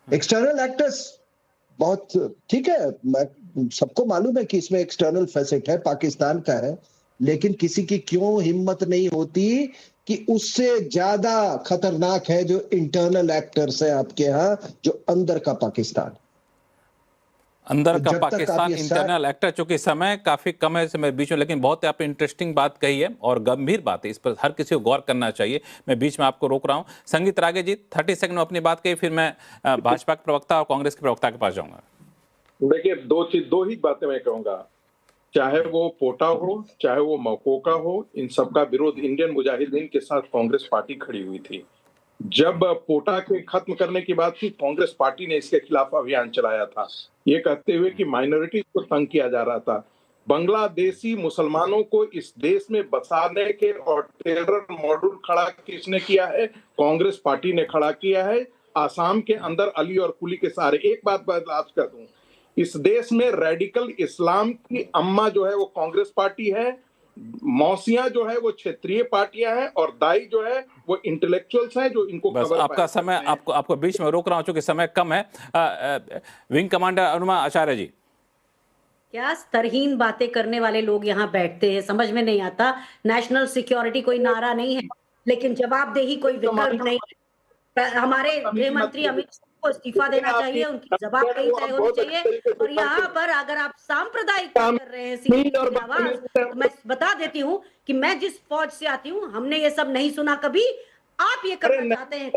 एक्सटर्नल एक्टर्स बहुत ठीक है, सबको मालूम है कि इसमें एक्सटर्नल फैसेट है, पाकिस्तान का है, लेकिन किसी की क्यों हिम्मत नहीं होती कि उससे ज्यादा खतरनाक है जो इंटरनल एक्टर्स है आपके यहाँ, जो अंदर का पाकिस्तान, अंदर का जब तक आप पाकिस्तान, ये इंटरनल एक्टर। चूंकि समय काफी कम है समय बीच में, लेकिन बहुत आप इंटरेस्टिंग बात कही है और गंभीर बात है, इस पर हर किसी को गौर करना चाहिए। मैं बीच में आपको रोक रहा हूं। संगीत रागे जी 30 सेकंड में अपनी बात कही, फिर मैं भाजपा के प्रवक्ता और कांग्रेस के प्रवक्ता के पास जाऊंगा। देखिए, दो ही बातें मैं कहूंगा, चाहे वो पोटा हो, चाहे वो मकोका हो, इन सबका विरोध इंडियन मुजाहिदीन के साथ कांग्रेस पार्टी खड़ी हुई थी। जब पोटा के खत्म करने की बात थी, कांग्रेस पार्टी ने इसके खिलाफ अभियान चलाया था, ये कहते हुए कि माइनॉरिटी को तंग किया जा रहा था। बांग्लादेशी मुसलमानों को इस देश में बसाने के और टेरर मॉड्यूल खड़ा किसने किया है? कांग्रेस पार्टी ने खड़ा किया है, आसाम के अंदर अली और कुली के सहारे। एक बात बर्दाश्त कर दूं, इस देश में रेडिकल इस्लाम की अम्मा जो है वो कांग्रेस पार्टी है, मौसियां जो है वो क्षेत्रीय पार्टियां हैं, और दाई जो है वो इंटेलेक्चुअल्स हैं जो इनको बस कवर आपका समय, आपको बीच में रोक रहा हूं क्योंकि समय कम है। विंग कमांडर अनुमा आचार्य जी। क्या स्तरहीन बातें करने वाले लोग यहाँ बैठते हैं, समझ में नहीं आता। नेशनल सिक्योरिटी कोई नारा नहीं है, लेकिन जवाबदेही कोई विकल्प नहीं है। हमारे गृह मंत्री अमित शाह को इस्तीफा देना चाहिए, उनकी जवाबदेही तय होनी चाहिए। और यहाँ पर अगर आप सांप्रदायिक कर रहे हैं सीधी आवाज, तो मैं बता देती हूँ कि मैं जिस फौज से आती हूँ, हमने ये सब नहीं सुना कभी। आप ये करना चाहते हैं,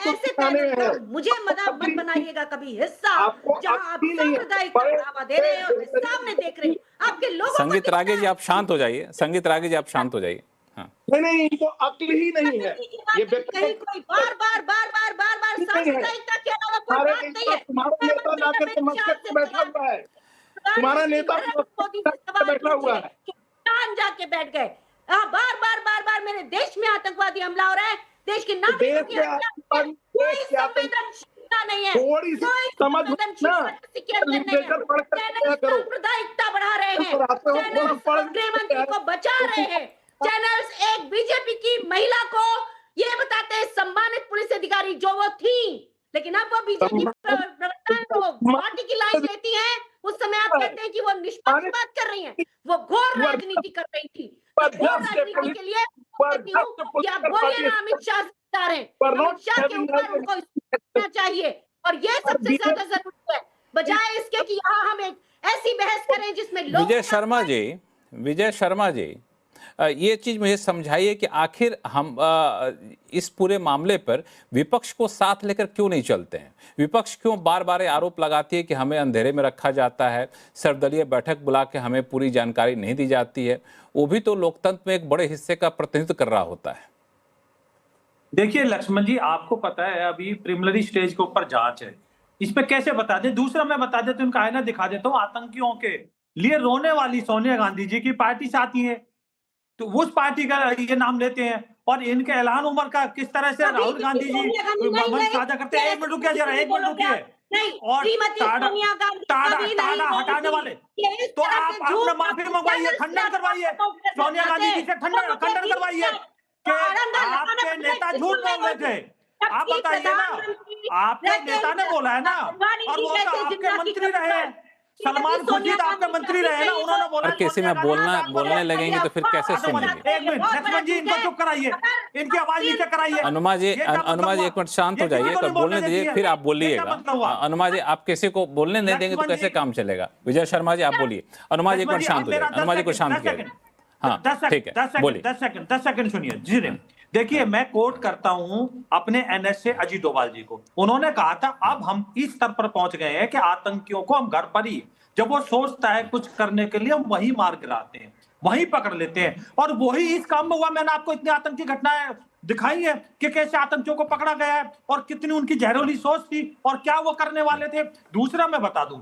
ऐसे पैनल का मुझे मत बनाइएगा कभी हिस्सा, जहां आप सांप्रदायिक का बढ़ावा दे रहे हैं और मैं सामने देख रही हूँ आपके लोगों। संगीत रागे जी आप शांत हो जाइए, संगीत रागे जी आप शांत हो जाइए। हाँ। नहीं, इनको अक्ल ही नहीं है। ये कहीं कोई बार सांप्रदायिकता के अलावा कोई बात नहीं है। तुम्हारा नेता जाकर के मस्जिद में बैठा हुआ है, तुम्हारा नेता बैठा हुआ है, जाके बैठ गए। बार मेरे देश में आतंकवादी हमला हो रहा है, देश के नागरिकों की हत्या, कोई संवेदनशीलता नहीं है, कोई सांप्रदायिकता बढ़ा रहे हैं, गृह मंत्री को बचा रहे हैं। चैनल्स एक बीजेपी की महिला को ये बताते हैं सम्मानित पुलिस अधिकारी जो वो थी, लेकिन अब वो बीजेपी पार्टी की लाइन लेती है। उस समय आप कहते हैं कि वो निष्पक्ष बात कर रही हैं, वो घोर राजनीति कर रही थी। घोर राजनीति के लिए कहती हूँ कि आप बोलिए ना अमित शाह से, अमित शाह के ऊपर उनको करना चाहिए, और ये सबसे ज्यादा जरूरी है, बजाय इसके कि यहाँ हम एक ऐसी बहस करें जिसमें लोग। विजय शर्मा जी, ये चीज मुझे समझाइए कि आखिर हम इस पूरे मामले पर विपक्ष को साथ लेकर क्यों नहीं चलते हैं? विपक्ष क्यों बार बार आरोप लगाती है कि हमें अंधेरे में रखा जाता है, सर्वदलीय बैठक बुला के हमें पूरी जानकारी नहीं दी जाती है? वो भी तो लोकतंत्र में एक बड़े हिस्से का प्रतिनिधित्व कर रहा होता है। देखिए लक्ष्मण जी, आपको पता है अभी प्रिलिमिनरी स्टेज के ऊपर जांच है, इस पे कैसे बता दें? दूसरा मैं बता देता हूं, उनका आईना दिखा देता हूँ। आतंकियों के लिए रोने वाली सोनिया गांधी जी की पार्टी से आती है, तो उस पार्टी का ये नाम लेते हैं, और इनके ऐलान उमर का किस तरह से राहुल गांधी जी मंच साझा करते हैं। एक मिनट रुकिए जरा, एक मिनट रुकिए। और टाड़ा हटाने वाले, तो आप अपना माफी मंगवाइए, खंडन करवाइए, सोनिया गांधी जी से खंडन करवाइए कि आपके नेता झूठ बोल रहे थे। आप बताइए ना, आपके नेता ने बोला है ना, और वो तो आपके मंत्री रहे, सलमान खुर्शीद आपके मंत्री रहे ना, उन्होंने बोला। किसी में बोलने लगेंगे तो फिर कैसे सुनेंगे? एक मिनट लक्ष्मण जी, इनको चुप कराइए, इनकी आवाज नीचे कराइए। अनुमा जी एक मिनट शांत हो जाइए, तो बोलने दीजिए, फिर आप बोलिएगा। अनुमा जी, आप किसी को बोलने नहीं देंगे तो कैसे काम चलेगा? विजय शर्मा जी आप बोलिए। अनुमा जी एक मिनट शांत हो जाइए, अनुमा जी को शांत किया। हाँ ठीक है, बोलिए। 10 सेकंड सुनिए जी। देखिए, मैं कोट करता हूं अपने एनएसए अजीत डोभाल जी को। उन्होंने कहा था अब हम इस स्तर पर पहुंच गए हैं कि आतंकियों को हम घर पर ही, जब वो सोचता है कुछ करने के लिए, हम वही मार गिराते हैं। वहीं पकड़ लेते हैं। और वही इस काम में हुआ। मैंने आपको इतनी आतंकी घटनाएं दिखाई है कि कैसे आतंकियों को पकड़ा गया है और कितनी उनकी जहरीली सोच थी और क्या वो करने वाले थे। दूसरा मैं बता दूं,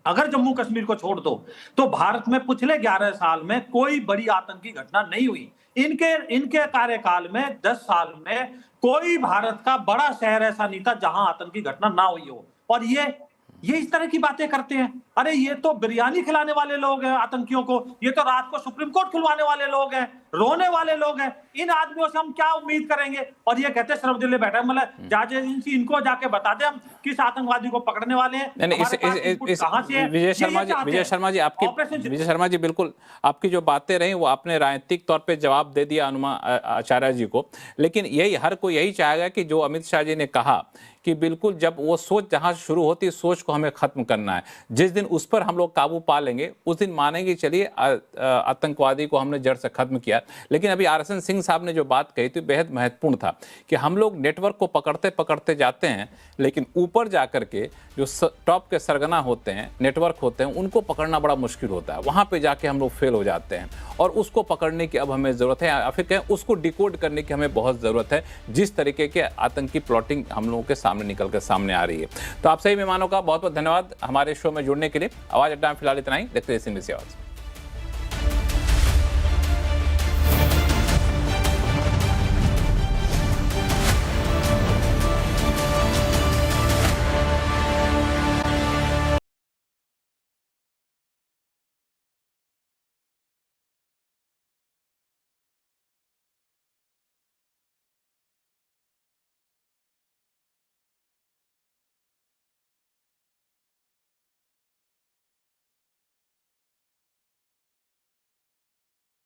अगर जम्मू कश्मीर को छोड़ दो तो भारत में पिछले 11 साल में कोई बड़ी आतंकी घटना नहीं हुई। इनके कार्यकाल में 10 साल में कोई भारत का बड़ा शहर ऐसा नहीं था जहां आतंकी घटना ना हुई हो। और ये इस तरह की बातें करते हैं। अरे ये तो बिरयानी खिलाने वाले लोग हैं आतंकियों को, ये तो रात को सुप्रीम कोर्ट खुलवाने वाले लोग हैं, रोने वाले लोग हैं। इन आदमियों से हम क्या उम्मीद करेंगे? और ये कहते हैं सिर्फ दिल्ली बैठा है, मतलब जांच एजेंसी इनको जाके बता दे हम किस आतंकवादी को पकड़ने वाले हैं। विजय शर्मा जी बिल्कुल आपकी जो बातें रही वो आपने राजनीतिक तौर पे जवाब दे दिया आचार्य जी को, लेकिन हर कोई यही चाहेगा कि जो अमित शाह जी ने कहा कि बिल्कुल जब वो सोच जहां शुरू होती है, सोच को हमें खत्म करना है। जिस दिन उस पर हम लोग काबू पा लेंगे उस दिन मानेंगे चलिए आतंकवादी को हमने जड़ से खत्म किया। लेकिन अभी RSN सिंह साहब ने जो बात कही थी बेहद महत्वपूर्ण था कि हम लोग नेटवर्क को पकड़ते पकड़ते जाते हैं, लेकिन ऊपर जाकर के जो टॉप के सरगना होते हैं, नेटवर्क होते हैं, उनको पकड़ना बड़ा मुश्किल होता है। वहां पे जाके हम लोग फेल हो जाते हैं और उसको पकड़ने की अब हमें ज़रूरत है, या फिर कहें उसको डिकोड करने की हमें बहुत ज़रूरत है, जिस तरीके के आतंकी प्लॉटिंग हम लोगों के सामने निकल कर सामने आ रही है। तो आप सभी मेहमानों का बहुत बहुत धन्यवाद हमारे शो में जुड़ने के लिए। आवाज़ अड्डा में फिलहाल इतना ही। देखते रहिए CNBC आवाज़।